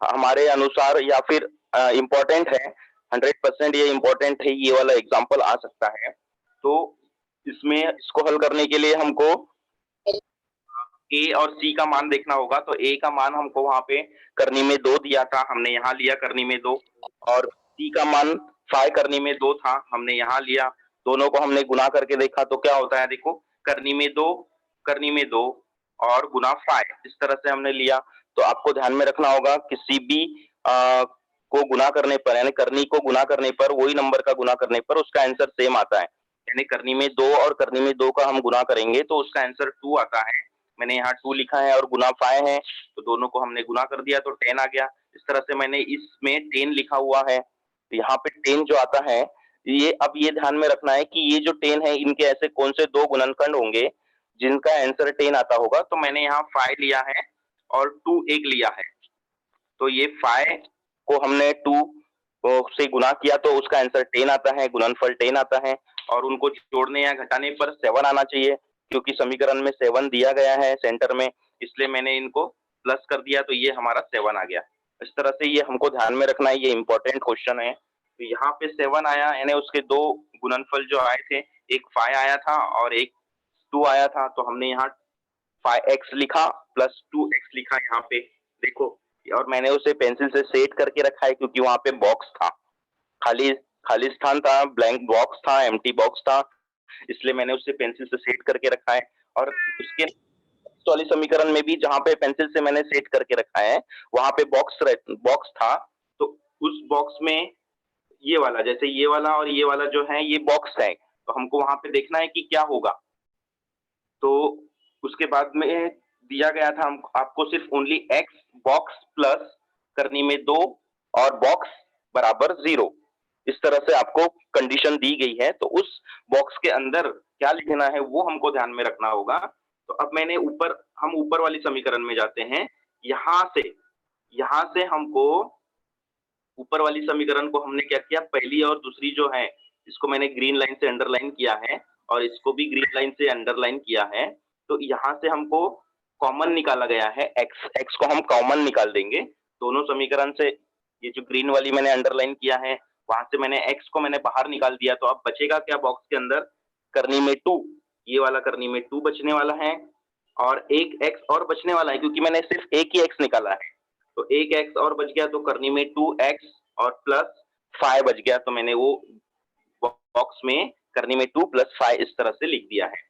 Speaker 1: हमारे अनुसार या फिर इम्पोर्टेंट है, 100% ये इम्पोर्टेंट है, ये वाला एग्जाम्पल आ सकता है। तो इसमें इसको हल करने के लिए हमको a और c का मान देखना होगा। तो a का मान हमको वहां पे करनी में 2 दिया था, हमने यहाँ लिया करनी में 2, और c का मान 5 करनी में 2 था, हमने यहाँ लिया। दोनों को हमने गुना करके देखा तो क्या होता है, देखो करनी में 2 और गुना 5, इस तरह से हमने लिया। तो आपको ध्यान में रखना होगा, किसी भी को गुना करने पर, यानी करनी को गुना करने पर, वही नंबर का गुना करने पर उसका आंसर सेम आता है। यानी करनी में 2 और करनी में 2 का हम गुना करेंगे तो उसका आंसर 2 आता है। मैंने यहाँ 2 लिखा है और गुना 5 है, तो दोनों को हमने गुना कर दिया तो 10 आ गया। इस तरह से मैंने इसमें 10 लिखा हुआ है, तो यहाँ पे 10 जो आता है, ये अब ये ध्यान में रखना है कि ये जो 10 है इनके ऐसे कौन से दो गुणनखंड होंगे जिनका आंसर 10 आता होगा। तो मैंने यहाँ 5 लिया है और 2 एक लिया है, तो ये 5 को हमने 2 से गुना किया तो उसका आंसर 10 आता है, गुणनफल 10 आता है, और उनको जोड़ने या घटाने पर 7 आना चाहिए, क्योंकि समीकरण में 7 दिया गया है सेंटर में, इसलिए मैंने इनको प्लस कर दिया, तो ये हमारा 7 आ गया। इस तरह से ये हमको ध्यान में रखना है, ये इंपॉर्टेंट क्वेश्चन है। तो यहाँ पे 7 आया, यानी उसके दो गुणनफल जो आए थे, एक 5 आया था और एक 2 आया था, तो हमने यहाँ 5x लिखा प्लस 2x लिखा यहाँ पे देखो, और मैंने उसे पेंसिल से सेट करके रखा है क्योंकि वहां पे बॉक्स था, खाली स्थान था, ब्लैंक बॉक्स था, एम्प्टी बॉक्स था, इसलिए मैंने उसे पेंसिल से सेट करके रखा है। और उसके वाली समीकरण में भी जहां पे पेंसिल से मैंने सेट करके रखा है वहां पे बॉक्स था, तो उस बॉक्स में ये वाला, जैसे ये वाला और ये वाला जो है ये बॉक्स है, तो हमको वहां पे देखना है कि क्या होगा। तो उसके बाद में दिया गया था हम आपको सिर्फ ओनली x बॉक्स प्लस करनी में 2 और बॉक्स बराबर 0, इस तरह से आपको कंडीशन दी गई है। तो उस बॉक्स के अंदर क्या लिखना है वो हमको ध्यान में रखना होगा। तो अब मैंने हम ऊपर वाली समीकरण में जाते हैं, यहाँ से हमको ऊपर वाली समीकरण को हमने क्या किया, पहली और दूसरी जो है इसको मैंने ग्रीन लाइन से अंडरलाइन किया है और इसको भी ग्रीन लाइन से अंडरलाइन किया है। तो यहाँ से हमको कॉमन निकाला गया है, x को हम कॉमन निकाल देंगे दोनों समीकरण से। ये जो ग्रीन वाली मैंने अंडरलाइन किया है वहां से मैंने x को मैंने बाहर निकाल दिया, तो अब बचेगा क्या बॉक्स के अंदर, करनी में 2, ये वाला करनी में 2 बचने वाला है और एक x और बचने वाला है, क्योंकि मैंने सिर्फ एक ही x निकाला है, तो एक x और बच गया, तो करनी में 2x और प्लस 5 बच गया, तो मैंने वो बॉक्स में करनी में 2 प्लस 5 इस तरह से लिख दिया है।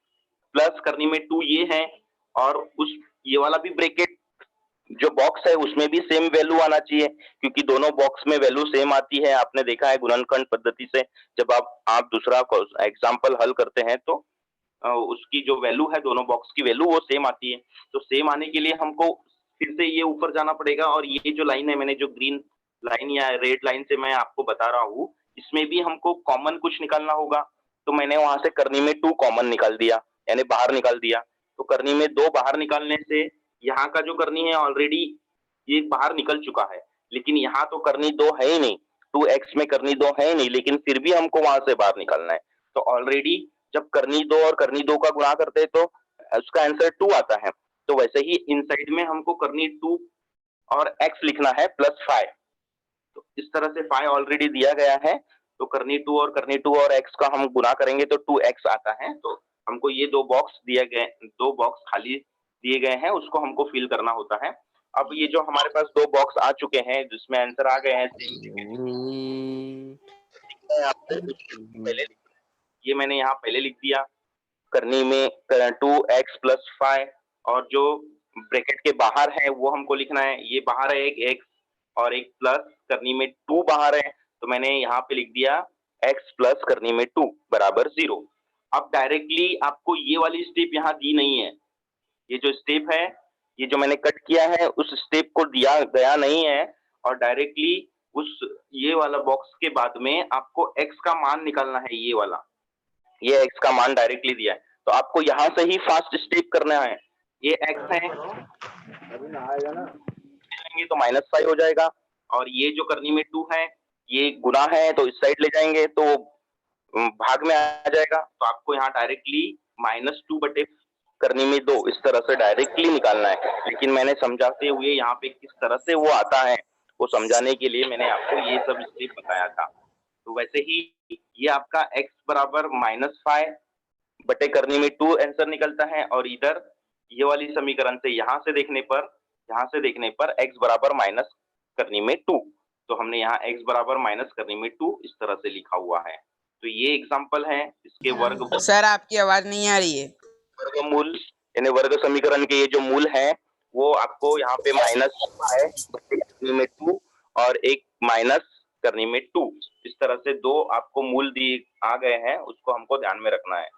Speaker 1: प्लस करनी में 2 ये है, और ये वाला भी ब्रैकेट जो बॉक्स है उसमें भी सेम वैल्यू आना चाहिए, क्योंकि दोनों बॉक्स में वैल्यू सेम आती है। आपने देखा है गुणनखंड पद्धति से जब आप दूसरा एग्जाम्पल हल करते हैं तो उसकी जो वैल्यू है दोनों बॉक्स की वैल्यू वो सेम आती है। तो सेम आने के लिए हमको फिर से ये ऊपर जाना पड़ेगा, और ये जो लाइन है, मैंने जो ग्रीन लाइन या रेड लाइन से मैं आपको बता रहा हूँ, इसमें भी हमको कॉमन कुछ निकालना होगा। तो मैंने वहां से करनी में 2 कॉमन निकाल दिया, यानी बाहर निकाल दिया। तो करनी में 2 बाहर निकालने से यहाँ का जो करनी है ऑलरेडी ये बाहर निकल चुका है, लेकिन यहाँ तो करनी 2 है ही नहीं, 2x में करनी 2 है ही नहीं, लेकिन फिर भी हमको वहां से बाहर निकालना है। तो ऑलरेडी जब करनी 2 और करनी 2 का गुणा करते हैं तो उसका आंसर 2 आता है। तो वैसे ही इनसाइड में हमको करनी 2 और x लिखना है प्लस 5। तो इस तरह से 5 ऑलरेडी दिया गया है, तो करनी 2 और x का हम गुना करेंगे तो 2x आता है। तो हमको ये दो बॉक्स खाली दिए गए हैं, उसको हमको फिल करना होता है। अब ये जो हमारे पास 2 बॉक्स आ चुके हैं जिसमें आंसर आ गए हैं ये मैंने यहाँ पहले लिख दिया, करनी में 2x प्लस 5, और जो ब्रैकेट के बाहर है वो हमको लिखना है, ये बाहर है एक x और एक प्लस करनी में 2 बाहर है, तो मैंने यहाँ पे लिख दिया x प्लस करनी में 2 बराबर 0। अब डायरेक्टली आपको ये वाली स्टेप यहाँ दी नहीं है, ये जो स्टेप है, ये जो मैंने कट किया है उस स्टेप को दिया गया नहीं है, और डायरेक्टली ये वाला बॉक्स के बाद में आपको x का मान निकालना है, ये x का मान डायरेक्टली दिया है, तो आपको यहाँ से ही फास्ट स्टेप करना है। ये x है तो -5 हो जाएगा, और ये जो करनी में 2 है ये गुना है तो इस साइड ले जाएंगे तो भाग में आ जाएगा, तो आपको यहाँ डायरेक्टली -2 बटे करनी में 2 इस तरह से डायरेक्टली निकालना है। लेकिन मैंने समझाते हुए यहाँ पे किस तरह से वो आता है वो समझाने के लिए मैंने आपको ये सब स्टेप बताया था। तो वैसे ही ये आपका x बराबर -5 बटे करनी में 2 आंसर निकलता है, और इधर ये वाली समीकरण से यहाँ से देखने पर x बराबर माइनस करनी में 2, तो हमने यहाँ x बराबर माइनस करनी में 2 इस तरह से लिखा हुआ है। तो ये एग्जांपल है, इसके वर्ग
Speaker 7: सर आपकी आवाज नहीं आ रही है।
Speaker 1: वर्गमूल यानी वर्ग समीकरण के ये जो मूल है वो आपको यहाँ पे -5 करनी में 2 और एक माइनस करनी में 2, इस तरह से 2 आपको मूल दिए आ गए हैं, उसको हमको ध्यान में रखना है।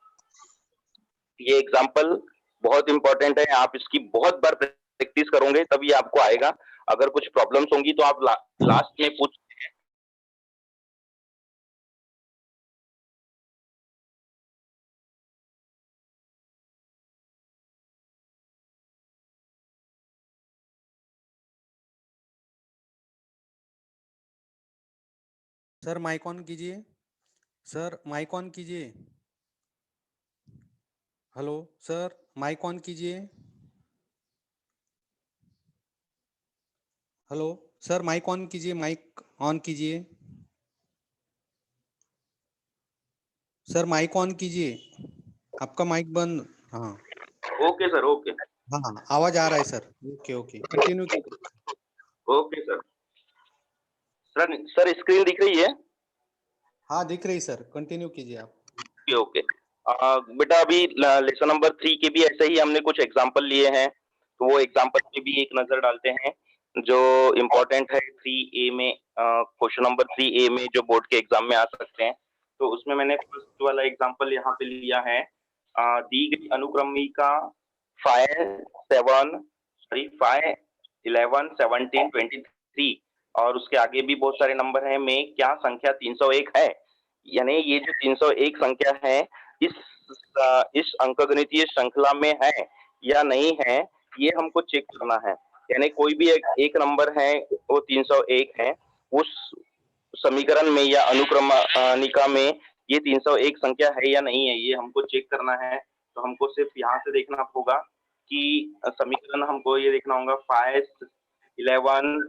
Speaker 1: ये एग्जांपल बहुत इंपॉर्टेंट है, आप इसकी बहुत बार प्रैक्टिस करोगे तभी आपको आएगा, अगर कुछ प्रॉब्लम्स होंगी तो आप लास्ट में पूछ।
Speaker 2: सर माइक ऑन कीजिए, सर माइक ऑन कीजिए। हेलो सर, माइक ऑन कीजिए। हेलो सर, माइक ऑन कीजिए, माइक ऑन कीजिए। सर माइक ऑन कीजिए, आपका माइक बंद। हाँ
Speaker 1: ओके सर, ओके।
Speaker 2: हाँ हाँ, आवाज आ रहा है सर। ओके ओके, कंटिन्यू कीजिए।
Speaker 1: Okay sir. सर स्क्रीन दिख रही है?
Speaker 2: हाँ दिख रही सर, कंटिन्यू कीजिए आप।
Speaker 1: Okay okay. बेटा अभी लेसन नंबर 3 के भी ऐसे ही हमने कुछ एग्जांपल लिए हैं, तो वो एग्जांपल पे भी एक नजर डालते हैं जो इम्पोर्टेंट है 3A में। क्वेश्चन नंबर 3A में जो बोर्ड के एग्जाम में आ सकते हैं, तो उसमें मैंने फर्स्ट वाला एग्जांपल यहाँ पे लिया है। दी गई अनुक्रमिका 5 11 17 23 और उसके आगे भी बहुत सारे नंबर हैं में क्या संख्या 301 है। यानी ये जो 301 संख्या है इस अंकगणितीय श्रृंखला में है या नहीं है, ये हमको चेक करना है। यानी कोई भी एक नंबर है वो 301 है, उस समीकरण में या अनुक्रमणिका में ये 301 संख्या है या नहीं है, ये हमको चेक करना है। तो हमको सिर्फ यहाँ से देखना होगा कि समीकरण हमको ये देखना होगा 5 11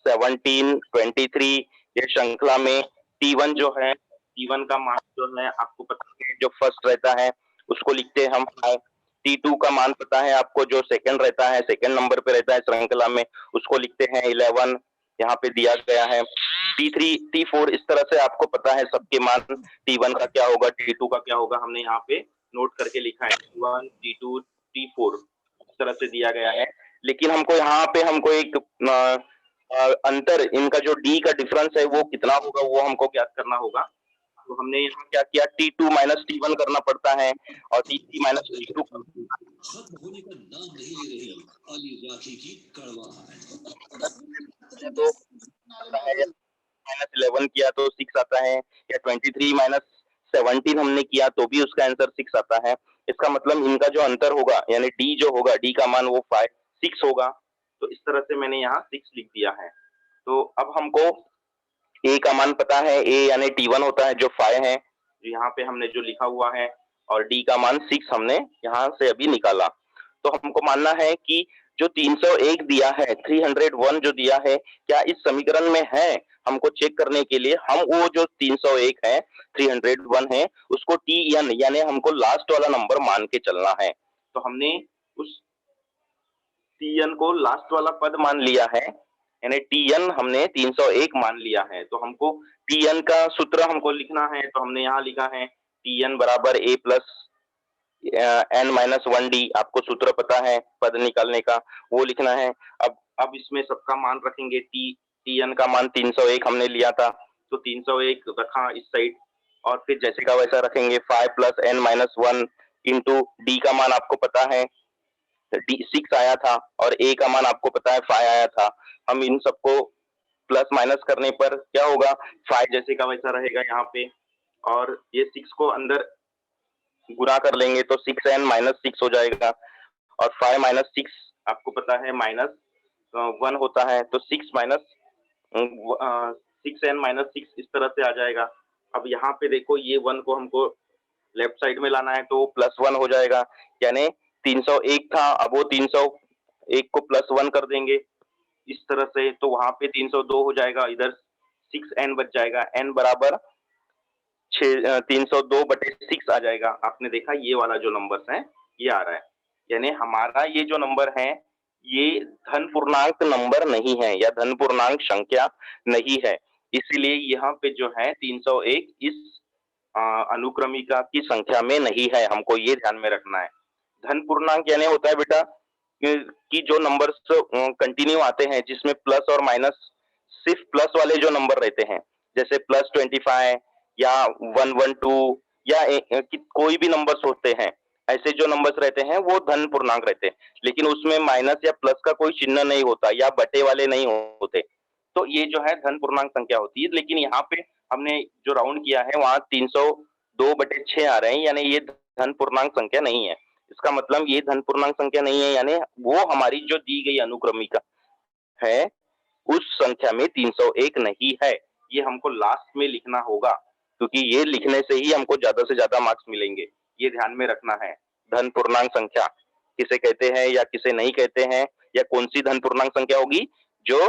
Speaker 1: 17 23 ये श्रृंखला में T1 जो है, T1 का मान जो है आपको पता है जो फर्स्ट रहता है उसको लिखते हैं हम 5। T2 का मान पता है आपको जो सेकंड रहता है, सेकंड नंबर पे रहता है श्रृंखला में, उसको लिखते हैं 11, यहाँ पे दिया गया है। T3 T4 इस तरह से आपको पता है सबके मान, T1 का क्या होगा, T2 का क्या होगा, हमने यहाँ पे नोट करके लिखा है T1 T2 T4 इस तरह से दिया गया है। लेकिन हमको यहाँ पे हमको एक अंतर, इनका जो D का डिफरेंस है वो कितना होगा वो हमको ज्ञात करना होगा। तो हमने यहाँ क्या किया, T2 माइनस T1 करना पड़ता है और T3 माइनस T2
Speaker 8: खत्म होने का नाम नहीं ले रही अली राखी की कड़वाहट।
Speaker 1: माइनस 11 किया तो 6 आता है, या 23 माइनस 17 हमने किया तो भी उसका आंसर 6 आता है। इसका मतलब इनका जो अंतर होगा यानी D जो होगा, D का मान वो 6 होगा। तो इस तरह से मैंने यहाँ 6 लिख दिया है। तो अब हमको A का मान पता है, A यानी T1 होता है जो 5 है, जो यहाँ पे हमने जो लिखा हुआ है, और D का मान 6 हमने यहाँ से अभी निकाला। तो हमको मानना है कि जो 301 दिया है, 301 जो दिया है, क्या इस समीकरण में है। हमको चेक करने के लिए हम वो जो 301 है, 301 है, उसको TN यानी हमको लास्ट वाला नंबर मान के चलना है। तो हमने उस TN को लास्ट वाला पद मान लिया है, यानी TN हमने 301 मान लिया है। तो हमको TN का सूत्र हमको लिखना है, तो हमने यहाँ लिखा है TN बराबर A प्लस n-1D। आपको सूत्र पता है पद निकालने का, वो लिखना है। अब इसमें सबका मान रखेंगे। TN का मान 301 हमने लिया था, तो 301 रखा इस साइड, और फिर जैसे का वैसा रखेंगे 5 प्लस n-1 इंटू D का मान आपको पता है 6 आया था, और A का मान आपको पता है 5 आया था। हम इन सबको प्लस माइनस करने पर क्या होगा, 5 जैसे का वैसा रहेगा यहाँ पे, और ये 6 को अंदर गुणा कर लेंगे तो 6n माइनस 6 हो जाएगा, और 5 माइनस 6 आपको पता है माइनस 1 होता है, तो 6 माइनस 6n माइनस 6 इस तरह से आ जाएगा। अब यहाँ पे देखो ये 1 को हमको लेफ्ट साइड में लाना है, तो प्लस 1 हो जाएगा। यानी 301 था, अब वो 301 को प्लस 1 कर देंगे इस तरह से, तो वहां पे 302 हो जाएगा, इधर 6n बच जाएगा, n बराबर 302/6 आ जाएगा। आपने देखा ये वाला जो नंबर है ये आ रहा है, यानी हमारा ये जो नंबर है ये धन पूर्णांक नंबर नहीं है या धन पूर्णांक संख्या नहीं है, इसीलिए यहाँ पे जो है 301 इस अनुक्रमिका की संख्या में नहीं है। हमको ये ध्यान में रखना है। धन पूर्णांक यानी होता है बेटा कि जो नंबर्स कंटिन्यू आते हैं जिसमें प्लस और माइनस, सिर्फ प्लस वाले जो नंबर रहते हैं, जैसे +25 या 112 या कोई भी नंबर्स होते हैं, ऐसे जो नंबर्स रहते हैं वो धन पूर्णांक रहते हैं, लेकिन उसमें माइनस या प्लस का कोई चिन्ह नहीं होता या बटे वाले नहीं होते, तो ये जो है धन पूर्णांक संख्या होती है। लेकिन यहाँ पे हमने जो राउंड किया है वहां 302/6 आ रहे हैं, यानी ये धन पूर्णांक संख्या नहीं है। इसका मतलब ये धन पूर्णांक संख्या नहीं है, यानी वो हमारी जो दी गई अनुक्रमिका है उस संख्या में 301 नहीं है। ये हमको लास्ट में लिखना होगा, क्योंकि ये लिखने से ही हमको ज्यादा से ज्यादा मार्क्स मिलेंगे। ये ध्यान में रखना है। धन पूर्णांक संख्या किसे कहते हैं या किसे नहीं कहते हैं, या कौन सी धन पूर्णांक संख्या होगी जो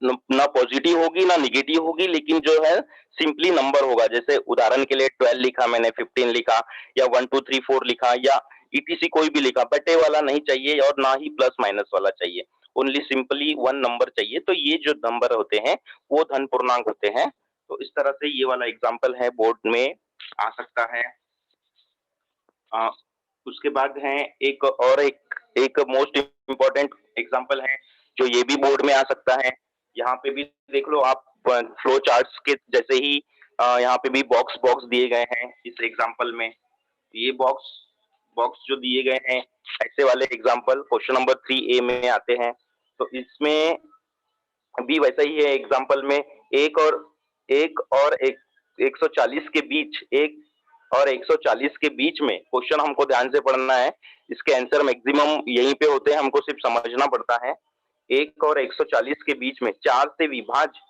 Speaker 1: ना पॉजिटिव होगी ना निगेटिव होगी, लेकिन जो है सिंपली नंबर होगा। जैसे उदाहरण के लिए 12 लिखा मैंने, 15 लिखा, या 1 2 3 4 लिखा, या ईटीसी कोई भी लिखा, बटे वाला नहीं चाहिए और ना ही प्लस माइनस वाला चाहिए, ओनली सिंपली वन नंबर चाहिए। तो ये जो नंबर होते हैं वो धन पूर्णांक होते हैं। तो इस तरह से ये वाला एग्जाम्पल है, बोर्ड में आ सकता है। उसके बाद है एक मोस्ट इम्पोर्टेंट एग्जाम्पल है जो ये भी बोर्ड में आ सकता है। यहाँ पे भी देख लो आप, फ्लो चार्ट्स के जैसे ही यहाँ पे भी बॉक्स दिए गए हैं इस एग्जाम्पल में। ये बॉक्स जो दिए गए हैं ऐसे वाले एग्जाम्पल क्वेश्चन नंबर 3A में आते हैं। तो इसमें भी वैसा ही है। एग्जाम्पल में 1 और 140 के बीच, 1 और 140 के बीच में क्वेश्चन हमको ध्यान से पढ़ना है। इसके आंसर मैक्सिमम यहीं पे होते हैं, हमको सिर्फ समझना पड़ता है। 1 और 140 के बीच में 4 से विभाज्य,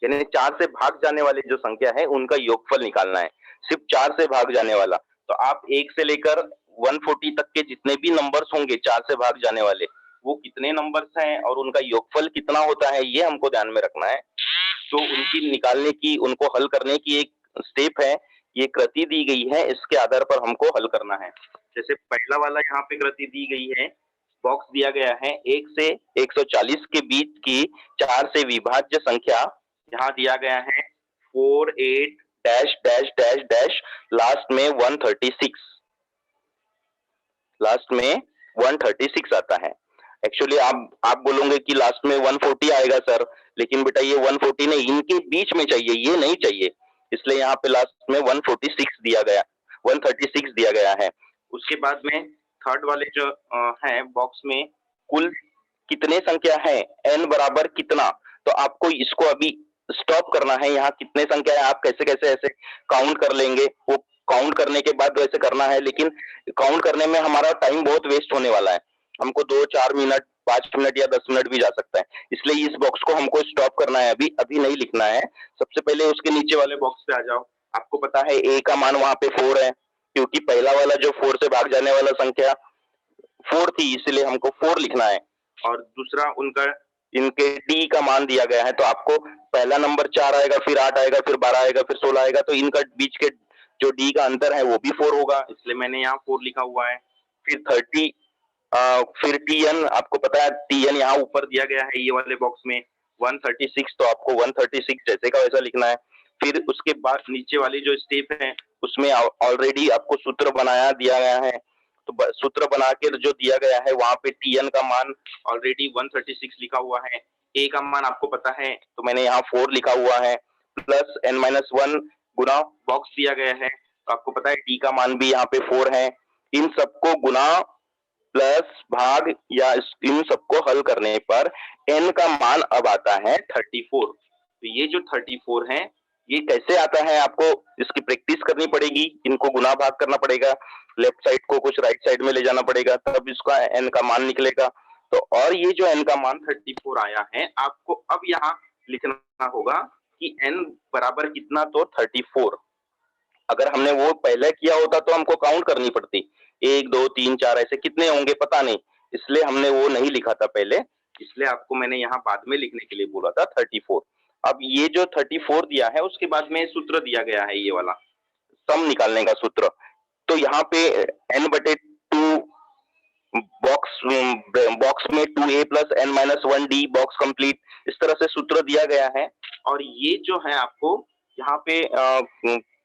Speaker 1: यानी 4 से भाग जाने वाली जो संख्या है उनका योगफल निकालना है, सिर्फ 4 से भाग जाने वाला। तो आप 1 से लेकर 140 तक के जितने भी नंबर्स होंगे 4 से भाग जाने वाले, वो कितने नंबर्स हैं और उनका योगफल कितना होता है, ये हमको ध्यान में रखना है। तो उनकी निकालने की, उनको हल करने की एक स्टेप है, ये कृति दी गई है, इसके आधार पर हमको हल करना है। जैसे पहला वाला यहाँ पे कृति दी गई है, बॉक्स दिया गया है 1 से 140 के बीच की 4 से विभाज्य संख्या, यहाँ दिया गया है 4 8 dash dash dash dash, last में 136, लास्ट में 136 आता है। एक्चुअली आप बोलोगे कि लास्ट में 140 आएगा सर, लेकिन बेटा ये 140 नहीं, इनके बीच में चाहिए, ये नहीं चाहिए, इसलिए यहाँ पे लास्ट में 146 दिया गया, 136 दिया गया है। उसके बाद में थर्ड वाले जो है बॉक्स में कुल कितने संख्या है, n बराबर कितना, तो आपको इसको अभी स्टॉप करना है। यहाँ कितने संख्या है आप कैसे कैसे ऐसे काउंट कर लेंगे, वो काउंट करने के बाद वैसे करना है, लेकिन काउंट करने में हमारा टाइम बहुत वेस्ट होने वाला है, हमको 2-4 मिनट 5 मिनट या 10 मिनट भी जा सकता है, इसलिए इस बॉक्स को हमको स्टॉप करना है, अभी नहीं लिखना है। सबसे पहले उसके नीचे वाले बॉक्स पे आ जाओ। आपको पता है a का मान वहां पे 4 है, क्योंकि पहला वाला जो 4 से भाग जाने वाला संख्या 4 थी, इसलिए हमको 4 लिखना है। और दूसरा इनके d का मान दिया गया है, तो आपको पहला नंबर 4 आएगा, फिर 8 आएगा, फिर 12 आएगा, फिर 16 आएगा, तो इनका बीच के जो d का अंतर है वो भी 4 होगा, इसलिए मैंने यहाँ 4 लिखा हुआ है। फिर 30, फिर tn, आपको पता है tn यहाँ ऊपर दिया गया है ये वाले बॉक्स में 136, तो आपको 136 जैसे का वैसा लिखना है। फिर उसके बाद नीचे वाली जो स्टेप है उसमें ऑलरेडी आपको सूत्र बनाया दिया गया है, तो सूत्र बना के जो दिया गया है वहां पे tn का मान ऑलरेडी 136 लिखा हुआ है, a का मान आपको पता है तो मैंने यहाँ 4 लिखा हुआ है, प्लस n-1 गुना बॉक्स दिया गया है, तो आपको पता है t का मान भी यहाँ पे 4 है। इन सबको गुना प्लस भाग या इन सबको हल करने पर n का मान अब आता है 34। तो ये जो 34 है ये कैसे आता है, आपको इसकी प्रैक्टिस करनी पड़ेगी, इनको गुना भाग करना पड़ेगा, लेफ्ट साइड को कुछ राइट साइड में ले जाना पड़ेगा, तब इसका n का मान निकलेगा। तो और ये जो n का मान 34 आया है, आपको अब यहाँ लिखना होगा कि n बराबर कितना, तो 34। अगर हमने वो पहले किया होता तो हमको काउंट करनी पड़ती, 1 2 3 4 ऐसे कितने होंगे पता नहीं, इसलिए हमने वो नहीं लिखा था पहले, इसलिए आपको मैंने यहाँ बाद में लिखने के लिए बोला था 34। अब ये जो 34 दिया है उसके बाद में सूत्र दिया गया है, ये वाला सम निकालने का सूत्र। तो यहाँ पे n/2 बॉक्स में 2a + n-1d बॉक्स कंप्लीट, इस तरह से सूत्र दिया गया है। और ये जो है आपको यहाँ पे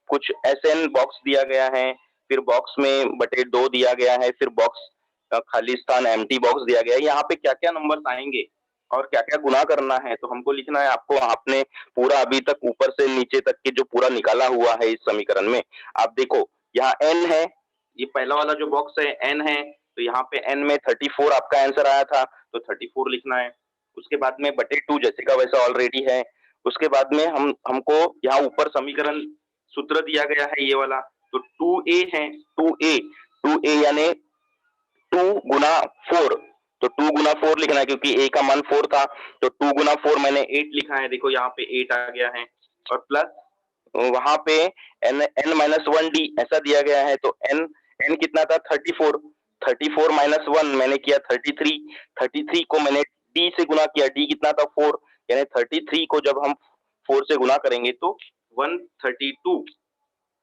Speaker 1: कुछ SN बॉक्स दिया गया है, फिर बॉक्स में /2 दिया गया है, फिर बॉक्स खाली स्थान एम्प्टी बॉक्स दिया गया है। यहाँ पे क्या क्या नंबर्स आएंगे और क्या क्या गुना करना है तो हमको लिखना है। आपको आपने पूरा अभी तक ऊपर से नीचे तक के जो पूरा निकाला हुआ है इस समीकरण में, आप देखो यहाँ n है, ये पहला वाला जो बॉक्स है n है, तो यहाँ पे n में 34 आपका आंसर आया था, तो 34 लिखना है। उसके बाद में बटे 2 जैसे का वैसा ऑलरेडी है। उसके बाद में हमको यहाँ ऊपर समीकरण सूत्र दिया गया है ये वाला, तो 2a है, 2a यानी 2 गुना 4, तो 2 गुना 4 लिखना है क्योंकि a का मान 4 था, तो 2 गुना 4 मैंने 8 लिखा है, देखो यहाँ पे 8 आ गया है, और प्लस वहां पे n-1d ऐसा दिया गया है, तो n कितना था 34 माइनस 1 मैंने किया 33 को मैंने d से गुना किया, d कितना था 4, यानी 33 को जब हम 4 से गुना करेंगे तो 132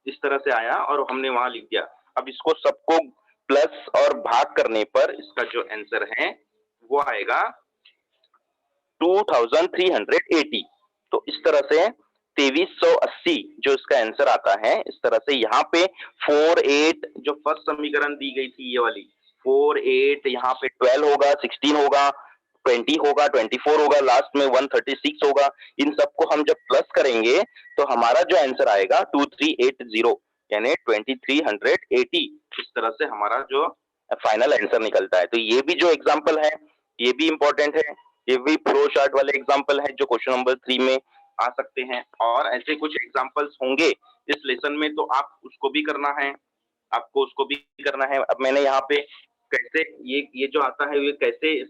Speaker 1: इस तरह से आया और हमने वहां लिख दिया। अब इसको सबको प्लस और भाग करने पर इसका जो आंसर है वो आएगा 2380। तो इस तरह से 2380 जो इसका आंसर आता है, इस तरह से यहाँ पे 48 जो फर्स्ट समीकरण दी गई थी ये वाली 48, यहाँ पे 12 होगा, 16 होगा, 20 होगा, 24 होगा, लास्ट में 136 होगा। इन सबको हम जब प्लस करेंगे तो हमारा जो आंसर आएगा 2380 यानी 2380। इस तरह से हमारा जो फाइनल आंसर निकलता है। तो ये भी जो एग्जांपल है ये भी इंपॉर्टेंट है, ये भी फ्लो चार्ट वाले एग्जांपल है जो क्वेश्चन नंबर 3 में आ सकते हैं, और ऐसे कुछ एग्जांपल्स होंगे इस लेसन में, तो आप उसको भी करना है, आपको उसको भी करना है। अब मैंने यहाँ पे कैसे ये जो आता है ये कैसे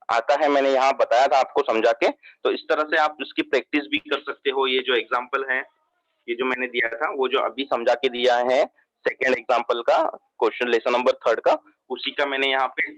Speaker 1: आता है मैंने यहाँ बताया था आपको समझा के, तो इस तरह से आप उसकी प्रैक्टिस भी कर सकते हो। ये जो एग्जाम्पल है, ये जो मैंने दिया था वो जो अभी समझा के दिया है सेकेंड एग्जाम्पल का, क्वेश्चन लेसन नंबर 3 का, उसी का मैंने यहाँ पे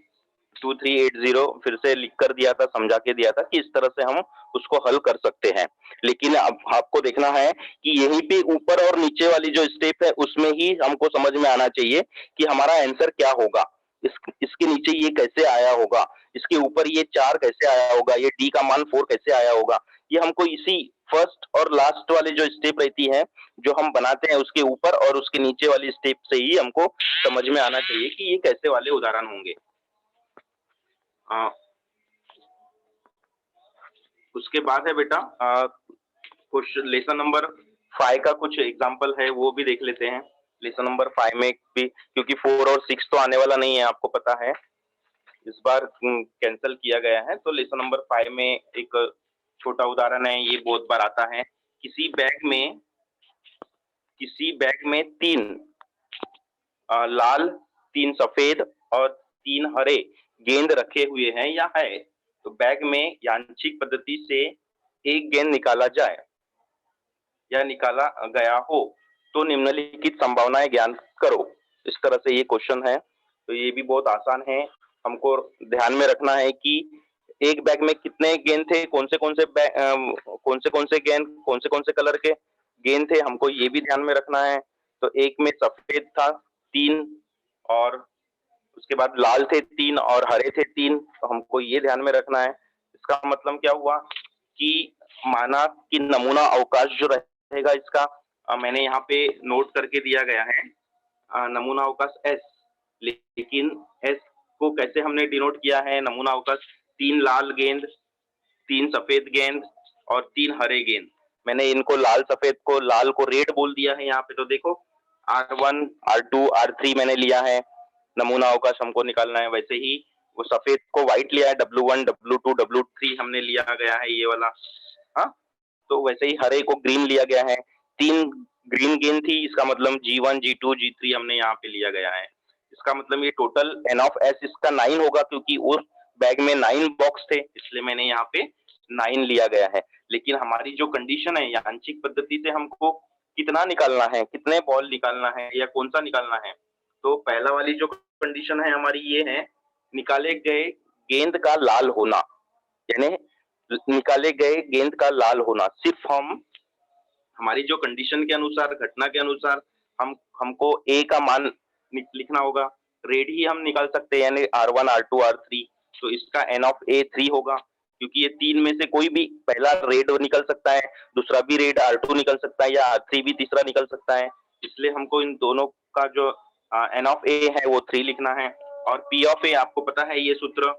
Speaker 1: 2380 फिर से लिख कर दिया था, समझा के दिया था कि इस तरह से हम उसको हल कर सकते हैं। लेकिन अब आपको देखना है कि यहीं पे ऊपर और नीचे वाली जो स्टेप है उसमें ही हमको समझ में आना चाहिए कि हमारा आंसर क्या होगा। इसके नीचे ये कैसे आया होगा, इसके ऊपर ये 4 कैसे आया होगा, ये डी का मान 4 कैसे आया होगा, ये हमको इसी फर्स्ट और लास्ट वाले जो स्टेप रहती है जो हम बनाते हैं उसके ऊपर और उसके नीचे वाली स्टेप से ही हमको समझ में आना चाहिए कि ये कैसे वाले उदाहरण होंगे। उसके बाद है बेटा कुछ लेसन नंबर 5 का कुछ एग्जाम्पल है वो भी देख लेते हैं। लेसन नंबर 5 में भी, क्योंकि 4 और 6 तो आने वाला नहीं है आपको पता है, इस बार कैंसिल किया गया है, तो लेसन नंबर 5 में एक छोटा उदाहरण है, ये बहुत बार आता है। किसी बैग में 3 लाल, 3 सफेद और 3 हरे गेंद रखे हुए हैं या है, तो बैग में यांत्रिक पद्धति से एक गेंद निकाला जाए या निकाला गया हो तो निम्नलिखित संभावनाएं ज्ञात करो। इस तरह से ये क्वेश्चन है, तो ये भी बहुत आसान है। हमको ध्यान में रखना है कि एक बैग में कितने गेंद थे, कौन से कौन से कलर के गेंद थे, हमको ये भी ध्यान में रखना है। तो एक में सफेद था 3 और उसके बाद लाल थे 3 और हरे थे 3, तो हमको ये ध्यान में रखना है। इसका मतलब क्या हुआ कि माना कि नमूना अवकाश जो रहेगा इसका मैंने यहाँ पे नोट करके दिया गया है नमूना अवकाश S, लेकिन S को कैसे हमने डिनोट किया है, नमूना अवकाश 3 लाल गेंद, 3 सफेद गेंद और 3 हरे गेंद। मैंने इनको लाल को रेड बोल दिया है यहाँ पे, तो देखो R1 R2 R3 मैंने लिया है, नमूना अवकाश हमको निकालना है। वैसे ही वो सफेद को व्हाइट लिया है, W1 W2 W3 हमने लिया गया है ये वाला, हाँ। तो वैसे ही हरे को ग्रीन लिया गया है, 3 ग्रीन गेंद थी, इसका मतलब G1 G2 G3 हमने यहाँ पे लिया गया है। इसका मतलब ये टोटल N ऑफ S इसका 9 होगा, क्योंकि उस बैग में 9 बॉक्स थे, इसलिए मैंने यहाँ पे 9 लिया गया है। लेकिन हमारी जो कंडीशन है यांत्रिक पद्धति से हमको कितना निकालना है, कितने बॉल निकालना है या कौन सा निकालना है, तो पहला वाली जो कंडीशन है हमारी ये है निकाले गए गेंद का लाल होना, यानी निकाले गए गेंद का लाल होना। सिर्फ हमारी जो कंडीशन के अनुसार, घटना के अनुसार हमको A का मान लिखना होगा, रेड ही हम निकाल सकते हैं, यानी R1 R2 R3, तो इसका N ऑफ A 3 होगा, क्योंकि ये 3 में से कोई भी पहला रेड निकल सकता है, दूसरा भी रेड R2 निकल सकता है या R3 भी तीसरा निकल सकता है, इसलिए हमको इन दोनों का जो N ऑफ A है वो 3 लिखना है। और P ऑफ A आपको पता है ये सूत्र,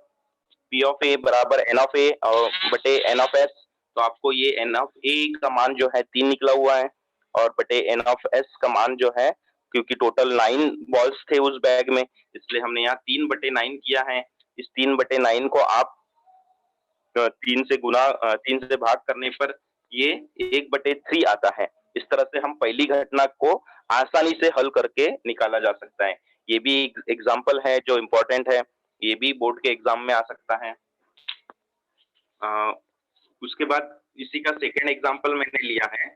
Speaker 1: P ऑफ A बराबर N ऑफ A और बटे N ऑफ S, तो आपको ये N ऑफ A का मान जो है 3 निकला हुआ है और बटे N ऑफ S का मान जो है क्योंकि टोटल 9 बॉल्स थे उस बैग में, इसलिए हमने यहाँ 3/9 किया है। इस 3/9 को आप 3 से भाग करने पर ये 1/3 आता है। इस तरह से हम पहली घटना को आसानी से हल करके निकाला जा सकता है। ये भी एक एग्जाम्पल है जो इम्पोर्टेंट है, ये भी बोर्ड के एग्जाम में आ सकता है। उसके बाद इसी का सेकेंड एग्जाम्पल मैंने लिया है,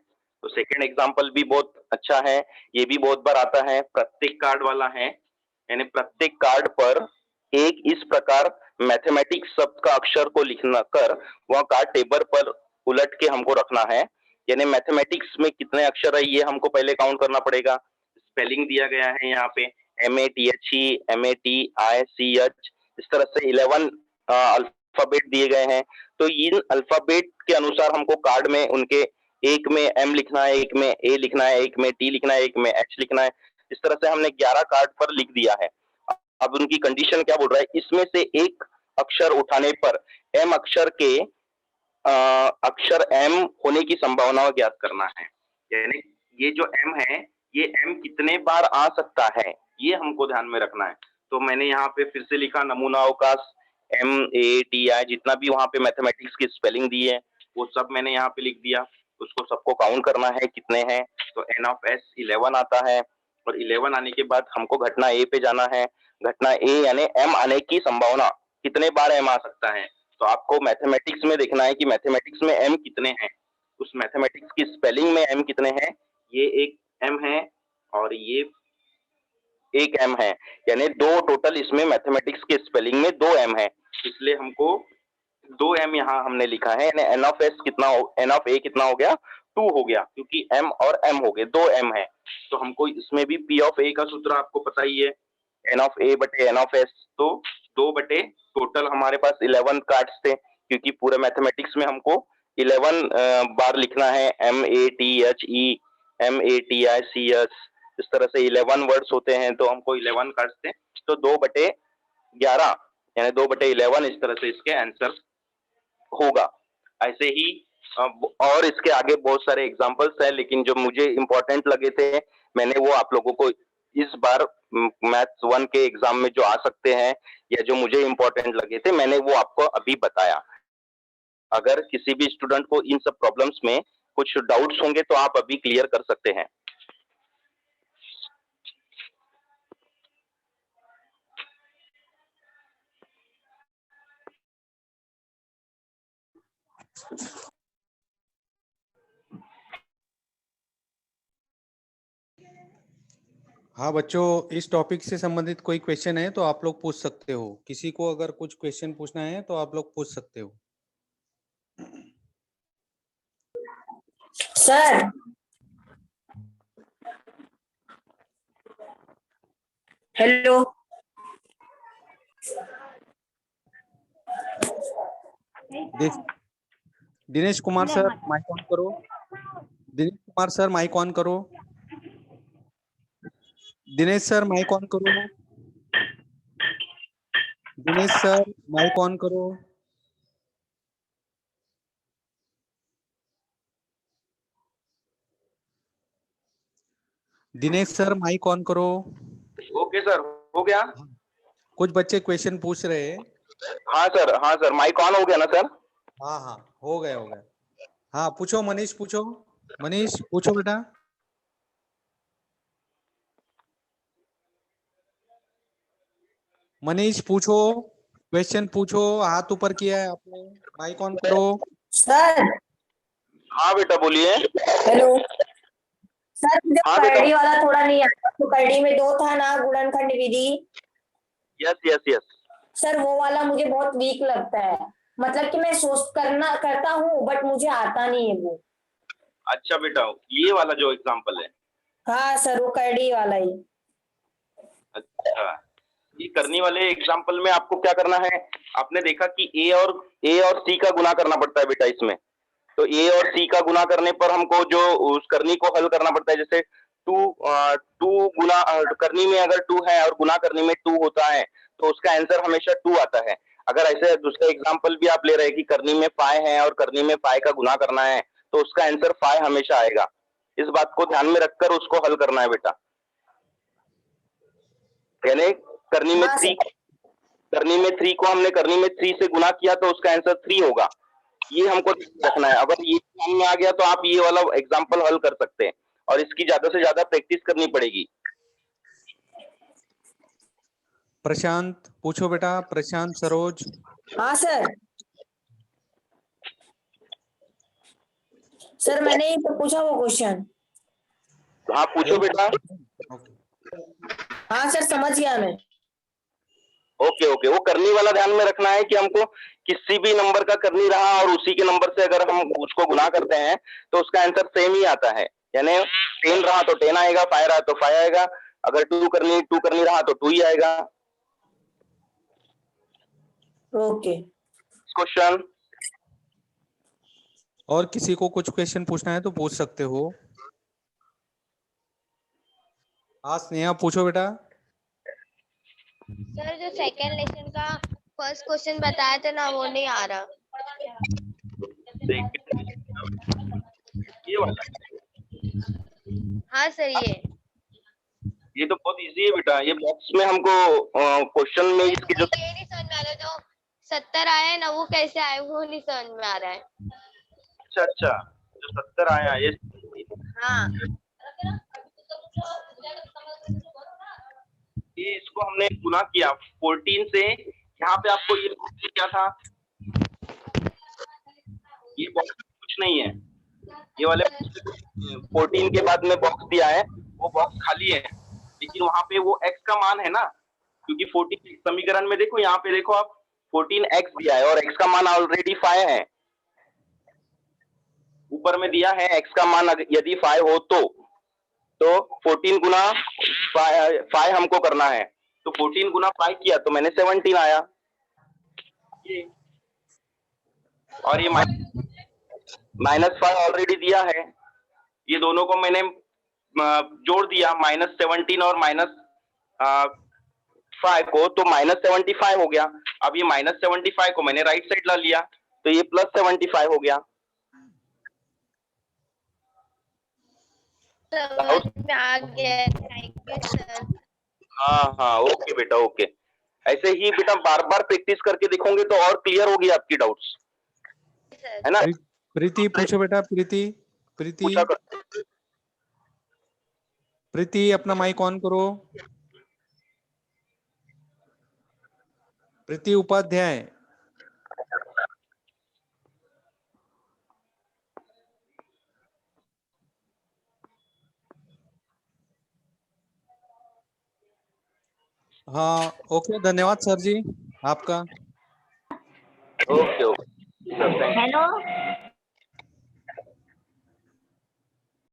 Speaker 1: तो सेकेंड एग्जाम्पल भी बहुत अच्छा है, ये भी बहुत बार आता है, प्रत्येक कार्ड वाला है। यानी प्रत्येक कार्ड पर एक इस प्रकार मैथमेटिक्स शब्द का अक्षर को लिखना कर वह कार्ड टेबल पर उलट के हमको रखना है। यानी मैथमेटिक्स में कितने अक्षर है ये हमको पहले काउंट करना पड़ेगा। स्पेलिंग दिया गया है यहाँ पे MATHE, MATICH, इस तरह से 11 अल्फाबेट दिए गए हैं। तो इन अल्फाबेट के अनुसार हमको कार्ड में उनके एक में M लिखना है, एक में A लिखना है, एक में T लिखना है, एक में H लिखना है। इस तरह से हमने 11 कार्ड पर लिख दिया है। अब उनकी कंडीशन क्या बोल रहा है, इसमें से एक अक्षर उठाने पर M अक्षर के अक्षर M होने की संभावना ज्ञात करना है। यानी ये जो M है, ये M कितने बार आ सकता है, ये हमको ध्यान में रखना है। तो मैंने यहाँ पे फिर से लिखा नमूना अवकाश MATI, जितना भी वहां पे मैथमेटिक्स की स्पेलिंग दी है वो सब मैंने यहाँ पे लिख दिया। उसको सबको काउंट करना है कितने हैं, तो N of S 11 आता है। और 11 आने के बाद हमको घटना A पे जाना है। घटना A यानी M आने की संभावना, कितने बार M आ सकता है। तो आपको मैथमेटिक्स में देखना है कि मैथमेटिक्स में M कितने हैं, उस मैथमेटिक्स की स्पेलिंग में M कितने हैं। ये एक M है और ये एक M है, यानी 2 टोटल इसमें मैथमेटिक्स के स्पेलिंग में 2 M है, इसलिए हमको 2 M यहाँ हमने लिखा है। यानी N of S कितना N of A कितना हो गया, 2 हो गया, क्योंकि M और M हो गए, 2 M है। तो हमको इसमें भी P of A का सूत्र आपको पता ही है, N of A बटे N of S, तो 2 बटे टोटल हमारे पास 11 कार्ड्स थे, क्योंकि पूरे मैथमेटिक्स में हमको 11 बार लिखना है। MATHE, MATICH, इस तरह से 11 वर्ड्स होते हैं, तो हमको 11 कार्ड्स थे, तो 2/11 यानी 2/11 इस तरह से इसके आंसर होगा। ऐसे ही और इसके आगे बहुत सारे एग्जांपल्स हैं, लेकिन जो मुझे इंपॉर्टेंट लगे थे मैंने वो आप लोगों को इस बार मैथ्स 1 के एग्जाम में जो आ सकते हैं या जो मुझे इंपॉर्टेंट लगे थे मैंने वो आपको अभी बताया। अगर किसी भी स्टूडेंट को इन सब प्रॉब्लम्स में कुछ डाउट्स होंगे तो आप अभी क्लियर कर सकते हैं।
Speaker 2: हाँ बच्चों, इस टॉपिक से संबंधित कोई क्वेश्चन है तो आप लोग पूछ सकते हो। किसी को अगर कुछ क्वेश्चन पूछना है तो आप लोग पूछ सकते हो।
Speaker 9: Sir hello,
Speaker 2: Dinesh Kumar sir mike on करो। Dinesh Kumar sir mike on करो। दिनेश सर माइक ऑन करो। दिनेश सर माइक ऑन करो। दिनेश सर माइक ऑन करो।
Speaker 1: ओके सर, हो गया।
Speaker 2: कुछ बच्चे क्वेश्चन पूछ रहे हैं।
Speaker 1: हाँ सर, माइक ऑन हो गया ना सर?
Speaker 2: हाँ हाँ हो गया। हाँ पूछो मनीष, पूछो मनीष, पूछो बेटा। मनीष पूछो, क्वेश्चन पूछो। हाथ ऊपर किया है आपने, माइक ऑन करो।
Speaker 9: सर।
Speaker 1: हाँ बेटा बोलिए।
Speaker 9: हेलो सर, मुझे
Speaker 1: हाँ
Speaker 9: करड़ी वाला थोड़ा नहीं आता। तो करड़ी में 2 था ना, गुणनखंड विधि।
Speaker 1: यस
Speaker 9: सर वो वाला मुझे बहुत वीक लगता है, मतलब कि मैं करता हूँ बट मुझे आता नहीं है वो।
Speaker 1: अच्छा बेटा, ये वाला जो एग्जांपल है।
Speaker 9: हाँ सर, वो करड़ी वाला ही।
Speaker 1: अच्छा, ये करनी वाले एग्जांपल में आपको क्या करना है, आपने देखा कि ए और सी का गुना करना पड़ता है बेटा इसमें। तो ए और सी का गुना करने पर हमको जो उस करनी को हल करना पड़ता है, जैसे 2 गुना करनी में अगर 2 है और गुना करनी में 2 होता है तो उसका आंसर हमेशा 2 आता है। अगर ऐसे दूसरा एग्जांपल भी आप ले रहे हैं कि करनी में 5 है और करनी में 5 का गुना करना है तो उसका आंसर 5 हमेशा आएगा। इस बात को ध्यान में रखकर उसको हल करना है बेटा। यानी करनी में
Speaker 9: हाँ,
Speaker 1: 3 को हमने करनी में 3 से गुना किया तो उसका आंसर 3 होगा। ये हमको रखना है। अगर ये ध्यान में आ गया तो आप ये वाला एग्जांपल हल कर सकते हैं और इसकी ज्यादा से ज्यादा प्रैक्टिस करनी पड़ेगी।
Speaker 2: प्रशांत पूछो बेटा, प्रशांत सरोज।
Speaker 9: हाँ सर मैंने ही तो पूछा वो क्वेश्चन।
Speaker 1: हाँ पूछो बेटा।
Speaker 9: हाँ सर समझ गया मैं।
Speaker 1: ओके, वो करनी वाला ध्यान में रखना है कि हमको किसी भी नंबर का करनी रहा और उसी के नंबर से अगर हम उसको गुना करते हैं तो उसका आंसर सेम ही आता है। यानी 10 रहा तो 10 आएगा, 5 रहा तो 5 आएगा, अगर 2 करनी रहा तो 2 ही आएगा।
Speaker 9: Okay
Speaker 1: question.
Speaker 2: और किसी को कुछ क्वेश्चन पूछना है तो पूछ सकते हो। हाँ स्नेहा पूछो बेटा।
Speaker 5: सर जो सेकंड लेसन का फर्स्ट क्वेश्चन बताया था ना वो नहीं आ रहा।
Speaker 1: ये वाला।
Speaker 5: हाँ सर
Speaker 1: ये तो बहुत इजी है बेटा। ये बॉक्स में हमको क्वेश्चन में इसके जो
Speaker 5: ये नहीं समझ में आ रहा, जो 70 आया है ना वो कैसे आए वो नहीं समझ में आ रहा है।
Speaker 1: अच्छा जो 70 आया ये।
Speaker 5: हाँ
Speaker 1: ये इसको हमने गुना किया 14 से। यहाँ पे आपको ये क्या था, ये बॉक्स कुछ नहीं है। ये वाले 14 के बाद में बॉक्स दिया है वो बॉक्स खाली है, लेकिन वहां पे वो x का मान है ना, क्योंकि 14 समीकरण में देखो, यहाँ पे देखो आप 14x दिया है और x का मान ऑलरेडी 5 है। ऊपर में दिया है x का मान यदि 5 हो तो 14 गुना 5 हमको करना है, तो 14 गुना 5 किया तो मैंने 17 आया। ये और ये -5 ऑलरेडी दिया है, ये दोनों को मैंने जोड़ दिया -17 और -5 को, तो -75 हो गया। अब ये -75 को मैंने राइट साइड ला लिया तो ये +75 हो गया।
Speaker 5: समझ में आ गया, थैंक यू सर।
Speaker 1: हाँ ओके बेटा ओके। ऐसे ही बेटा बार बार प्रैक्टिस करके देखोगे तो और क्लियर होगी आपकी डाउट्स, है ना।
Speaker 2: प्रीति पूछो बेटा। प्रीति अपना माइक ऑन करो। प्रीति उपाध्याय। हाँ ओके, धन्यवाद सर जी आपका।
Speaker 1: Okay
Speaker 6: hello